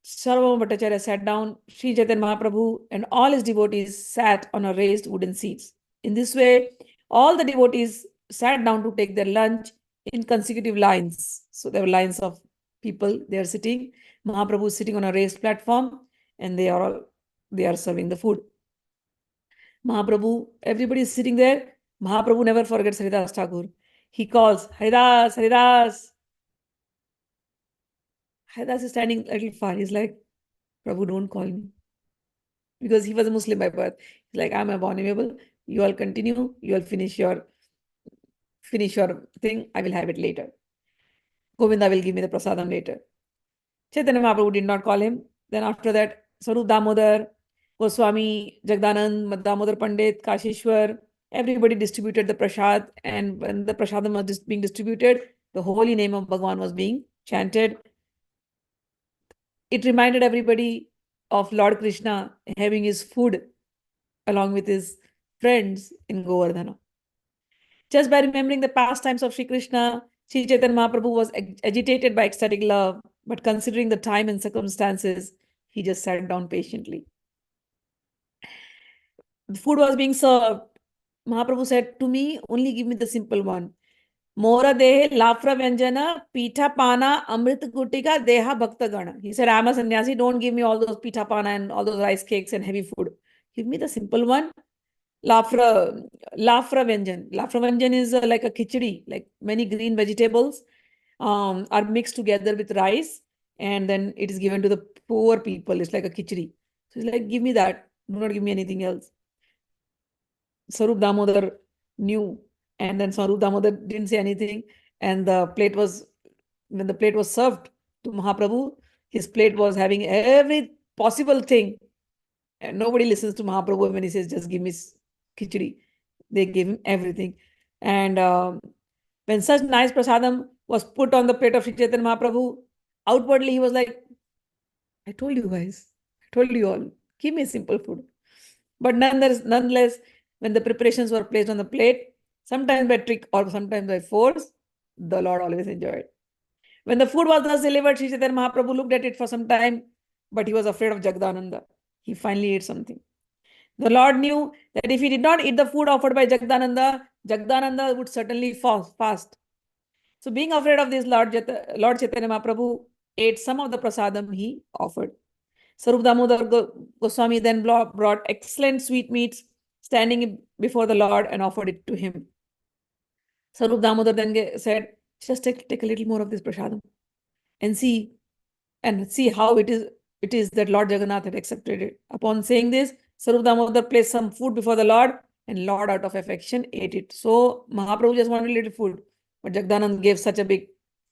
Sarvabhauma Bhattacharya sat down. Sri Chaitanya Mahaprabhu and all his devotees sat on a raised wooden seats. In this way, all the devotees sat down to take their lunch in consecutive lines. So there were lines of people, they are sitting. Mahaprabhu is sitting on a raised platform and they are serving the food. Mahaprabhu, everybody is sitting there. Mahaprabhu never forgets Haridas Thakur. He calls, Haridas, Haridas. Haridas is standing a little far. He's like, Prabhu, don't call me. Because he was a Muslim by birth. He's like, I'm abominable. You all continue. You all finish your thing. I will have it later. Govinda will give me the prasadam later. Chaitanya Mahaprabhu did not call him. Then after that, Swarup Damodar, Goswami, Jagdanand, Damodar Pandit, Kashishwar, everybody distributed the prasad. And when the prasadam was being distributed, the holy name of Bhagavan was being chanted. It reminded everybody of Lord Krishna having his food along with his friends in Govardhana. Just by remembering the pastimes of Sri Krishna, Sri Chaitanya Mahaprabhu was agitated by ecstatic love, but considering the time and circumstances, he just sat down patiently. The food was being served. Mahaprabhu said, to me, only give me the simple one. Mora dehe lafra vyanjana, pitha pana, amrit gutika, deha bhakta gana. He said, I'm a sannyasi, don't give me all those pitha pana and all those rice cakes and heavy food. Give me the simple one. Lafra vyanjan. Lafra vyanjan is like a khichdi, like many green vegetables are mixed together with rice and then it is given to the poor people. It's like a khichdi. So he's like, give me that. Do not give me anything else. Swarup Damodar knew, and then Swarup Damodar didn't say anything. And when the plate was served to Mahaprabhu, his plate was having every possible thing. And nobody listens to Mahaprabhu when he says, just give me khichdi. They gave him everything. And when such nice prasadam was put on the plate of Sri Chaitanya Mahaprabhu, outwardly he was like, I told you guys, I told you all, give me simple food. But nonetheless, when the preparations were placed on the plate, sometimes by trick or sometimes by force, the Lord always enjoyed. When the food was thus delivered, Sri Chaitanya Mahaprabhu looked at it for some time, but he was afraid of Jagdananda. He finally ate something. The Lord knew that if he did not eat the food offered by Jagdananda, Jagdananda would certainly fast. So being afraid of this, Lord Chaitanya Mahaprabhu ate some of the prasadam he offered. Swarup Damodar Goswami then brought excellent sweetmeats standing before the Lord and offered it to him. Swarup Damodar then said, just take a little more of this prasadam and see how it is that Lord Jagannath had accepted it. Upon saying this, Swarup Damodar placed some food before the Lord and Lord out of affection ate it. So Mahaprabhu just wanted a little food, but Jagdanand gave such a big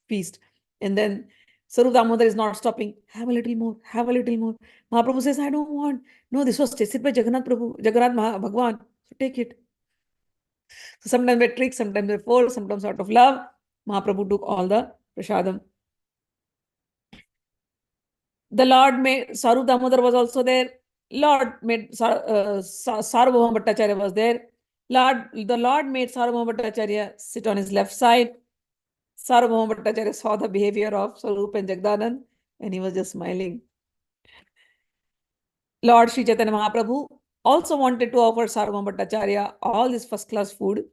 feast. And then Swarup Damodar is not stopping. Have a little more, have a little more. Mahaprabhu says, I don't want. No, this was tasted by Jagannath Bhagwan. So take it. So sometimes by trick, sometimes by force, sometimes out of love, Mahaprabhu took all the prasadam. The Lord made, Swarup Damodar was also there. Lord made, Sarvabhauma Bhattacharya was there. The Lord made Sarvabhauma Bhattacharya sit on his left side. Sarvabhauma Bhattacharya saw the behavior of Swarup and Jagdanand and he was just smiling. Lord Sri Chaitanya Mahaprabhu also wanted to offer Sarvabhauma Bhattacharya all this first class food.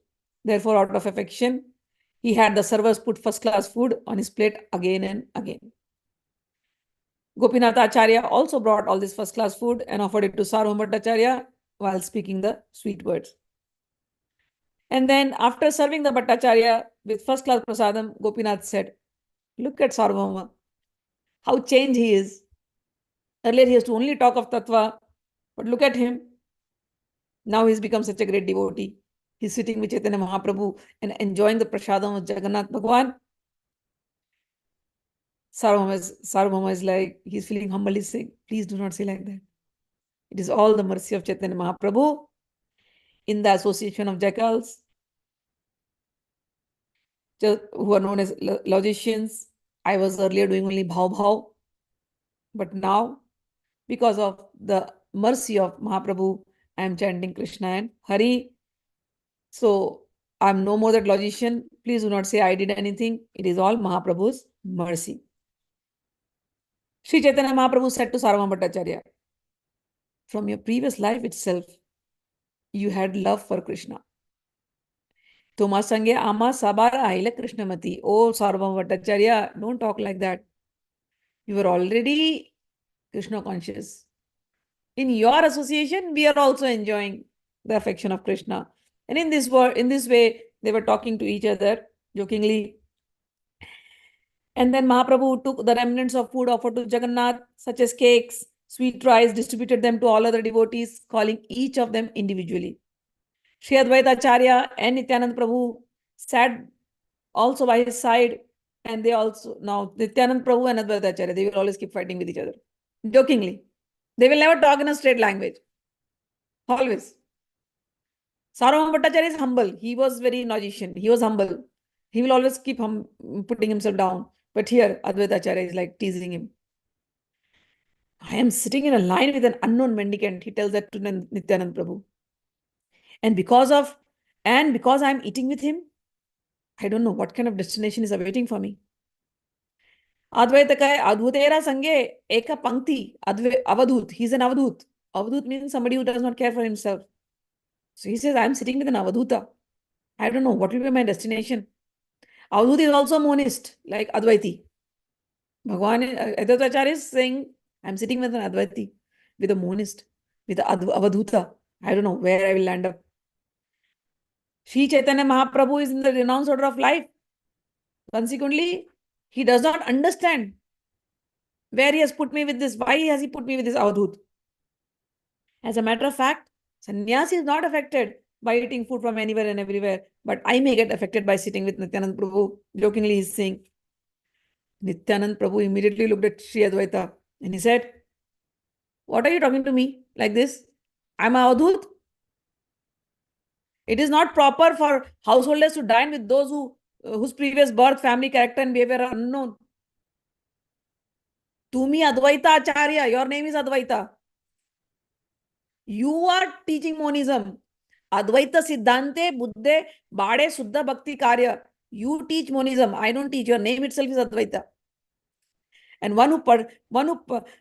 Therefore, out of affection, He had the servers put first-class food on his plate again and again. Gopinathacharya also brought all this first-class food and offered it to Sarvabhauma Bhattacharya while speaking the sweet words. And then after serving the Bhattacharya with first-class prasadam, Gopinath said, "Look at Sarvabhauma, how changed he is. Earlier he used to only talk of tattva, but look at him. Now he's become such a great devotee. He's sitting with Chaitanya Mahaprabhu and enjoying the prasadam of Jagannath Bhagwan." Sarvabhauma is like, he's feeling humble. He's saying, "Please do not say like that. It is all the mercy of Chaitanya Mahaprabhu in the association of jackals, who are known as logicians. I was earlier doing only bhav, but now, because of the mercy of Mahaprabhu, I am chanting Krishna and Hari. So I'm no more that logician. Please do not say I did anything. It is all Mahaprabhu's mercy." Sri Chaitanya Mahaprabhu said to Sarvabhauma Bhattacharya, "From your previous life itself, you had love for Krishna. Toma sange ama sabara aile Krishnamati." Oh, Sarvabhauma Bhattacharya, don't talk like that. You were already Krishna conscious. In your association, we are also enjoying the affection of Krishna. And in this way, they were talking to each other jokingly. And then Mahaprabhu took the remnants of food offered to Jagannath, such as cakes, sweet rice, distributed them to all other devotees, calling each of them individually. Sri Advaitacharya and Nityanand Prabhu sat also by his side, and they also, now Nityanand Prabhu and Advaitacharya, they will always keep fighting with each other, jokingly. They will never talk in a straight language. Always. Sarvabhauma Bhattacharya is humble. He was very logician. He was humble. He will always keep putting himself down. But here, Advaitacharya is like teasing him. "I am sitting in a line with an unknown mendicant," he tells that to Nityanand Prabhu. And because I am eating with him, I don't know what kind of destination is awaiting for me. Advaitacharya, Adhutera Sange, Eka Pankti, Avadhut. He's an Avadhut. Avadhut means somebody who does not care for himself. So he says, "I am sitting with an Avadhuta. I don't know what will be my destination." Avadhut is also a monist, like Advaiti. Advaitacharya is saying, "I'm sitting with an Advaiti, with a monist, with an Avadhuta. I don't know where I will land up." Sri Chaitanya Mahaprabhu is in the renounced order of life. Consequently, he does not understand where he has put me with this. Why has he put me with this Avadhut? As a matter of fact, sannyasi is not affected by eating food from anywhere and everywhere, but I may get affected by sitting with Nityanand Prabhu. Jokingly, he's saying. Nityanand Prabhu immediately looked at Sri Advaita and he said, "What are you talking to me like this? I'm a Avadhut. It is not proper for householders to dine with those whose previous birth, family, character, and behavior are unknown. Tumi Advaitacharya, your name is Advaita. You are teaching monism. Advaita Siddhante Buddhe Bade Suddha Bhakti Karya. You teach monism. I don't teach. Your name itself is Advaita. And one who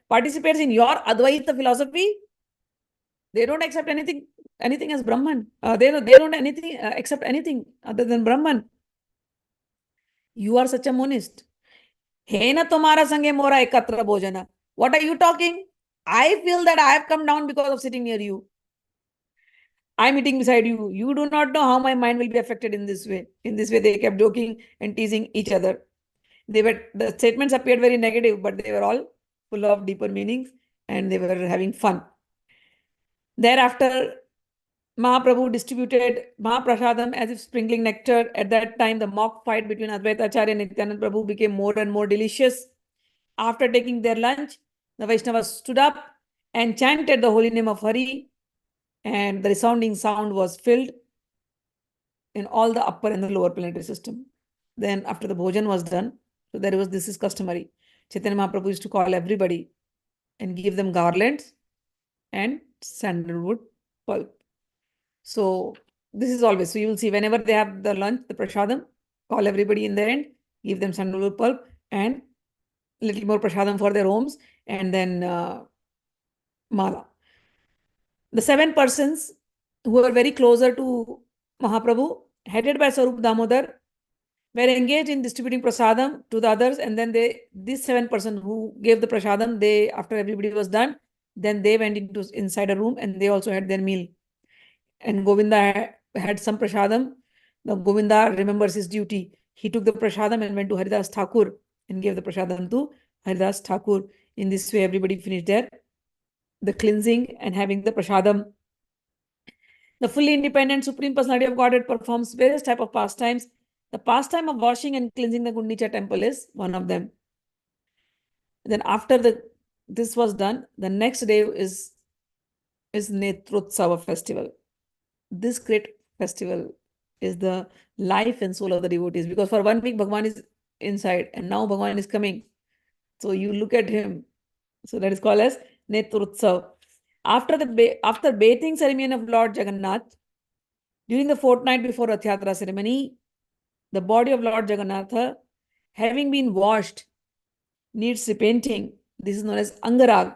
participates in your Advaita philosophy, they don't accept anything as Brahman. They don't accept anything other than Brahman. You are such a monist. Hena tomara sange mora ekatra bhojana. What are you talking? I feel that I have come down because of sitting near you. I'm eating beside you. You do not know how my mind will be affected in this way. In this way, they kept joking and teasing each other. The statements appeared very negative, but they were all full of deeper meanings and they were having fun. Thereafter, Mahaprabhu distributed Mahaprasadam as if sprinkling nectar. At that time, the mock fight between Advaitacharya and Nityanand Prabhu became more and more delicious. After taking their lunch, the Vaishnavas stood up and chanted the holy name of Hari, and the resounding sound was filled in all the upper and the lower planetary system. Then after the bhojan was done, so this is customary. Chaitanya Mahaprabhu used to call everybody and give them garlands and sandalwood pulp. So this is always, so you will see whenever they have the lunch, the prasadam, call everybody in the end, give them sandalwood pulp and little more prasadam for their homes, and then mala. The 7 persons who were very closer to Mahaprabhu, headed by Sarup Damodar, were engaged in distributing prasadam to the others, and then these 7 persons who gave the prasadam, after everybody was done, then they went inside a room and they also had their meal. And Govinda had some prasadam. Now Govinda remembers his duty. He took the prasadam and went to Haridas Thakur and gave the prasadam to Haridas Thakur. In this way, everybody finished the cleansing and having the prasadam. The fully independent Supreme Personality of Godhead performs various types of pastimes. The pastime of washing and cleansing the Gundicha temple is one of them. Then after this was done, the next day is Netrotsava festival. This great festival is the life and soul of the devotees, because for 1 week Bhagavan is inside and now Bhagavan is coming. So you look at him. So that is called as Netrotsav. After bathing ceremony of Lord Jagannath, during the fortnight before Rath Yatra ceremony, the body of Lord Jagannatha, having been washed, needs repainting. This is known as Angarag.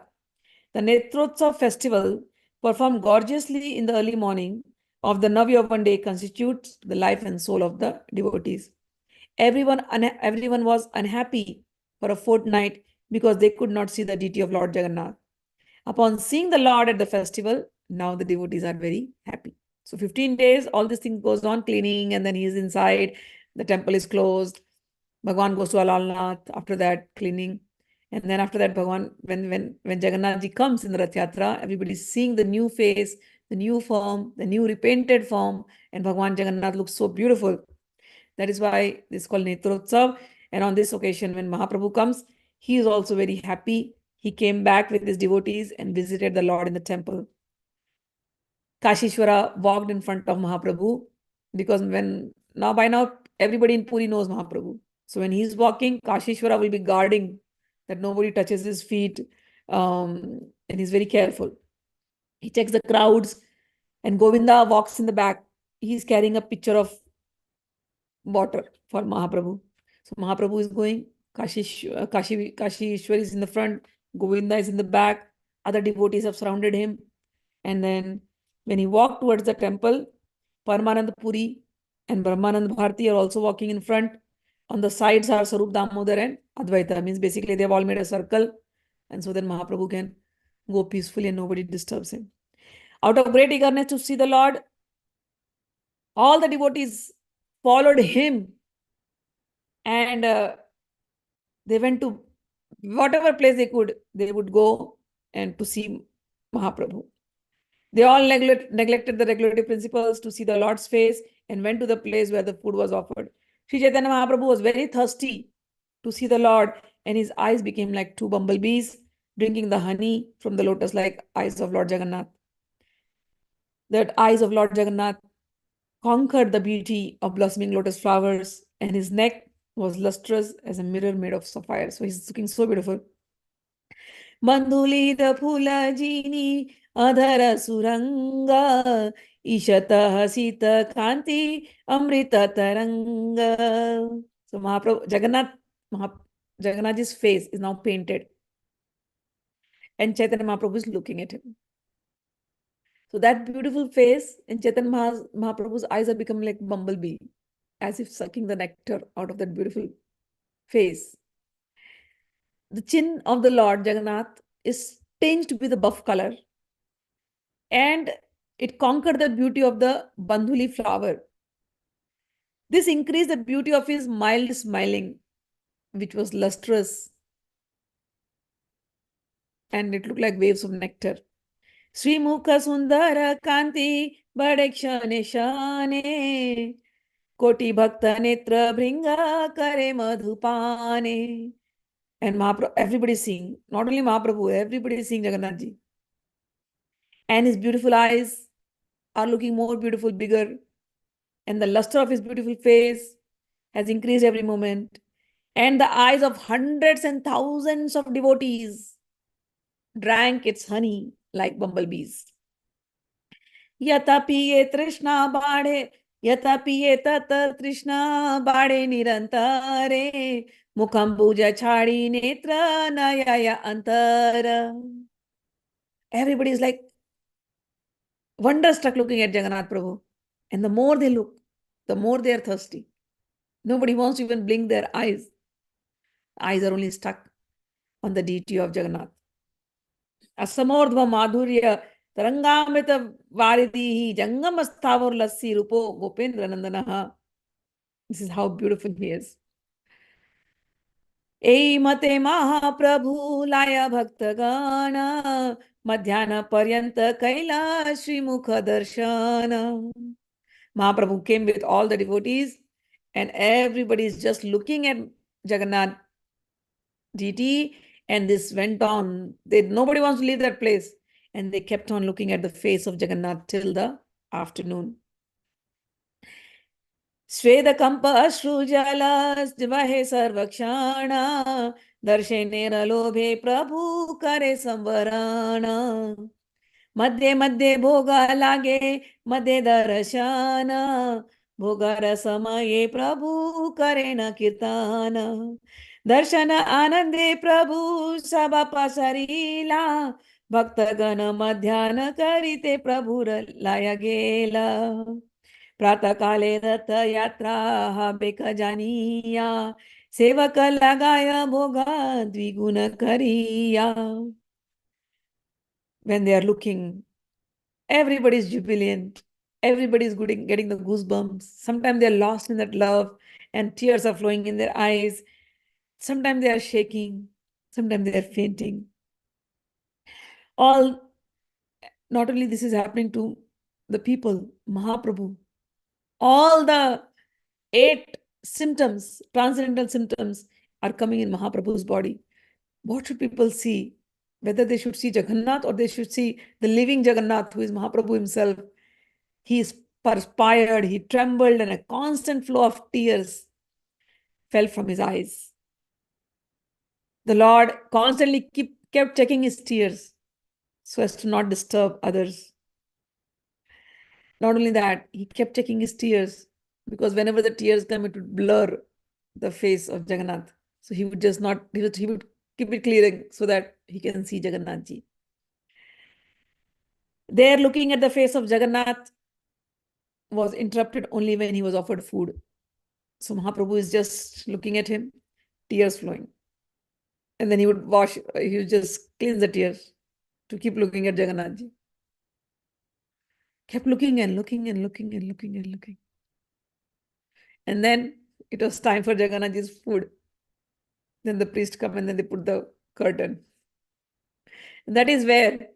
The Netrotsav festival, performed gorgeously in the early morning of the Navyavan day, constitutes the life and soul of the devotees. Everyone was unhappy for a fortnight because they could not see the deity of Lord Jagannath. Upon seeing the Lord at the festival, now the devotees are very happy. So 15 days, all this thing goes on, cleaning, and then he is inside, the temple is closed, Bhagavan goes to Alalnath, after that cleaning. And then after that, Bhagavan, when Jagannath Ji comes in the Rath Yatra, everybody is seeing the new face, the new form, the new repainted form, and Bhagavan Jagannath looks so beautiful. That is why this is called Netrotsav. And on this occasion, when Mahaprabhu comes, he is also very happy. He came back with his devotees and visited the Lord in the temple. Kashishwara walked in front of Mahaprabhu, because by now everybody in Puri knows Mahaprabhu. So when he's walking, Kashishwara will be guarding that nobody touches his feet, and he's very careful. He checks the crowds, and Govinda walks in the back. He's carrying a pitcher of water for Mahaprabhu. So Mahaprabhu is going, Kashishwar is in the front, Govinda is in the back, other devotees have surrounded him. And then when he walked towards the temple, Paramanand Puri and Brahmanand Bharati are also walking in front. On the sides are Sarup Damodar and Advaita. Means basically they have all made a circle. And so then Mahaprabhu can go peacefully and nobody disturbs him. Out of great eagerness to see the Lord, all the devotees followed him, and they went to whatever place they would go and to see Mahaprabhu. They all neglected the regulative principles to see the Lord's face and went to the place where the food was offered. Sri Chaitanya Mahaprabhu was very thirsty to see the Lord, and his eyes became like two bumblebees drinking the honey from the lotus-like eyes of Lord Jagannath. The eyes of Lord Jagannath conquered the beauty of blossoming lotus flowers, and his neck was lustrous as a mirror made of sapphire. So he's looking so beautiful. Mandulita phula jini adhara suranga ishata hasita kanti amrita taranga. So Jagannath's face is now painted, and Chaitanya Mahaprabhu is looking at him. So that beautiful face, and Chaitanya Mahaprabhu's eyes have become like bumblebee, as if sucking the nectar out of that beautiful face. The chin of the Lord Jagannath is tinged with a buff color, and it conquered the beauty of the bandhuli flower. This increased the beauty of his mild smiling, which was lustrous, and it looked like waves of nectar. Sri Mukha Sundara Kanti Badekshane Shane Koti Bhakta Netra Bringa Kare Madhupane. And Mahaprabhu, everybody is seeing, not only Mahaprabhu, everybody is seeing Jagannath Ji. And his beautiful eyes are looking more beautiful, bigger. And the luster of his beautiful face has increased every moment. And the eyes of hundreds and thousands of devotees drank its honey like bumblebees. Yata piye trishna bade, yata piye tata trishna bade nirantare, mukham puja chhadi netra nayaya antara. Everybody is like wonderstruck looking at Jagannath Prabhu. And the more they look, the more they are thirsty. Nobody wants to even blink their eyes. Eyes are only stuck on the deity of Jagannath. Asamordhva madhurya tarangamrita varidihi jangamasthavur lassi rupo gopendra nandanaha. This is how beautiful he is. Ei mate Mahaprabhu laya bhaktagana madhyana paryanta kaila Shri Mukha darshana. Mahaprabhu came with all the devotees and everybody is just looking at Jagannath deity, and this went on. Nobody wants to leave that place. And they kept on looking at the face of Jagannath till the afternoon. Shvedakampa ashrujalas divahe sarvakshana darshenera lobhe prabhu kare samvarana. Madhye madhye bhoga lage madhye darshana bhogara samaye prabhu karena kirtana. Darshana anande prabhu sabha pasarila bhaktagana madhyana karite prabhu laya gela. प्रातः काले रथ यात्रा bake जानिया सेवक लगाया भोगा द्विगुण करिया. When they are looking, everybody is jubilant, everybody is getting the goosebumps. Sometimes they are lost in that love and tears are flowing in their eyes. Sometimes they are shaking, sometimes they are fainting. Not only this is happening to the people, Mahaprabhu, all the 8 symptoms, transcendental symptoms, are coming in Mahaprabhu's body. What should people see? Whether they should see Jagannath or they should see the living Jagannath, who is Mahaprabhu himself. He is perspired, he trembled, and a constant flow of tears fell from his eyes. The Lord constantly kept checking his tears so as to not disturb others. Not only that, he kept checking his tears because whenever the tears come, it would blur the face of Jagannath. So he would just not, he would keep it clearing so that he can see Jagannath Ji. There, looking at the face of Jagannath was interrupted only when he was offered food. So Mahaprabhu is just looking at him, tears flowing. And then he would just cleanse the tears to keep looking at Jagannath Ji. Kept looking and looking and looking and looking and looking. And then it was time for Jagannath Ji's food. Then the priest come and then they put the curtain. And that is where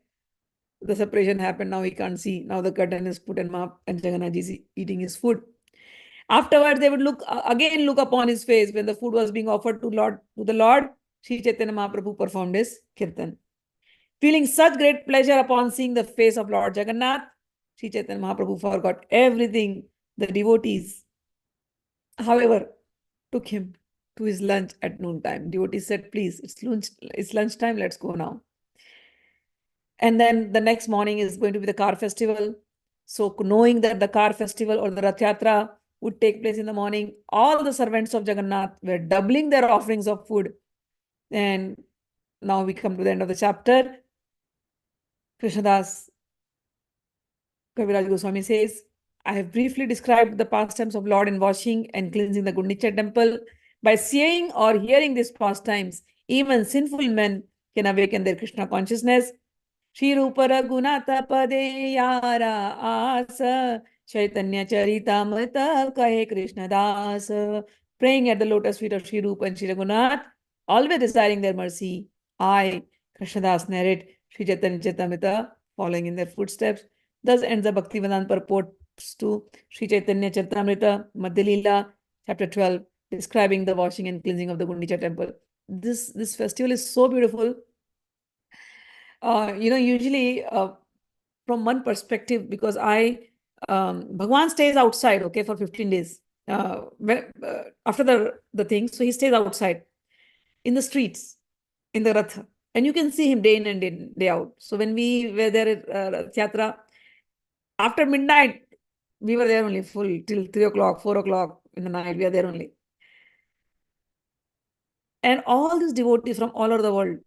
the separation happened. Now he can't see. Now the curtain is put and Jagannath Ji is eating his food. Afterwards, they would look upon his face. When the food was being offered to the Lord, Sri Chaitanya Mahaprabhu performed his kirtan. Feeling such great pleasure upon seeing the face of Lord Jagannath, Sri Chaitanya Mahaprabhu forgot everything, the devotees. However, took him to his lunch at noontime. Devotees said, please, it's lunchtime, let's go now. And then the next morning is going to be the car festival. So knowing that the car festival or the Rath Yatra would take place in the morning, all the servants of Jagannath were doubling their offerings of food. And now we come to the end of the chapter. Krishnadas Kaviraj Goswami says, I have briefly described the pastimes of Lord in washing and cleansing the Gundicha temple. By seeing or hearing these pastimes, even sinful men can awaken their Krishna consciousness. Shri Rupa Raghunatha Pade Yara Asa Chaitanya Charitamrita Kahe Krishnadas. Praying at the lotus feet of Shri Rupa and Shri Raghunath, always desiring their mercy. I, Krishnadas, narrate Shri Chaitanya Charitamrita, following in their footsteps. Thus ends the Bhaktivedanta purports to Sri Chaitanya Charitamrita, Madhya-lila, chapter 12, describing the washing and cleansing of the Gundicha temple. This festival is so beautiful. Usually from one perspective, because Bhagwan stays outside, okay, for 15 days. After the thing, so he stays outside in the streets, in the Ratha. And you can see him day in and day out. So when we were there at Rath Yatra, after midnight, we were there only full till 3 o'clock, 4 o'clock in the night. We are there only. And all these devotees from all over the world,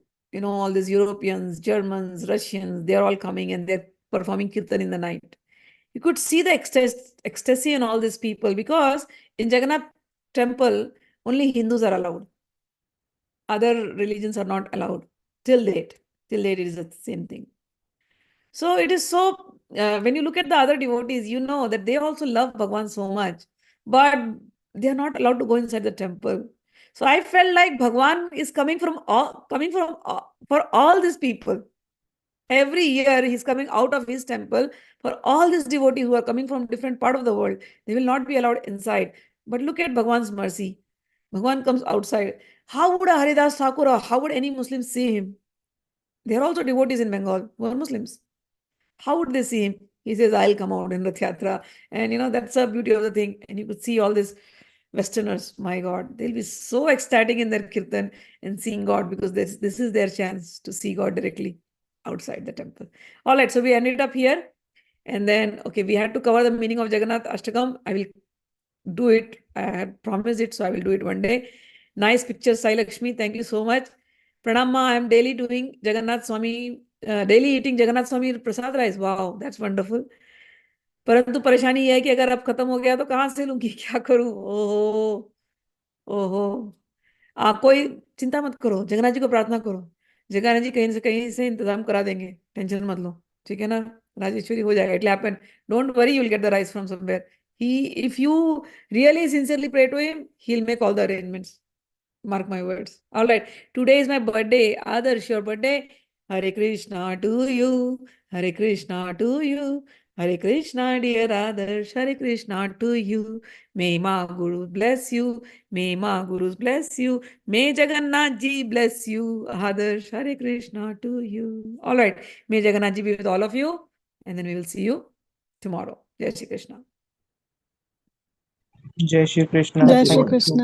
all these Europeans, Germans, Russians, they're all coming and they're performing kirtan in the night. You could see the ecstasy in all these people, because in Jagannath temple, only Hindus are allowed. Other religions are not allowed till date. Till date, it is the same thing. So it is so, when you look at the other devotees, you know that they also love Bhagwan so much, but they are not allowed to go inside the temple. So I felt like Bhagwan is coming from for all these people. Every year he's coming out of his temple for all these devotees who are coming from different part of the world. They will not be allowed inside. But look at Bhagwan's mercy. Bhagwan comes outside. How would a Haridas Thakur or how would any Muslim see him? They are also devotees in Bengal who are Muslims. How would they see him? He says, I'll come out in Rath Yatra. And that's the beauty of the thing. And you could see all these Westerners, my God, they'll be so ecstatic in their kirtan and seeing God, because this is their chance to see God directly outside the temple. All right, so we ended up here. And then, okay, we had to cover the meaning of Jagannathashtkam. I will do it. I had promised it, so I will do it one day. Nice picture, Sai Lakshmi. Thank you so much. Pranam Ma, I am daily doing Jagannath Swami, daily eating Jagannath Swami prasad rice. Wow, that's wonderful. परंतु परेशानी यह है कि अगर अब खत्म हो गया तो कहाँ से लूंगी, क्या करूं? ओहो ओहो, कोई चिंता मत करो, जगन्नाथ जी को प्रार्थना करो, जगन्नाथ जी कहीं से इंतजाम करा देंगे, टेंशन मत लो, ठीक है ना? राजेश्वरी हो जाएगा, it will happen, don't worry, you will get the rice from somewhere. If you really sincerely pray to him, he'll make all the arrangements. Mark my words. All right. Today is my birthday. Adarsh, your birthday. Hare Krishna to you. Hare Krishna to you. Hare Krishna, dear Adarsh. Hare Krishna to you. May Ma Guru bless you. May Ma Gurus bless you. May Jagannath Ji bless you. Adarsh, Hare Krishna to you. All right. May Jagannath Ji be with all of you. And then we will see you tomorrow. Jai Shri Krishna. Jai Shri Krishna. Jai Thank Shri you. Krishna.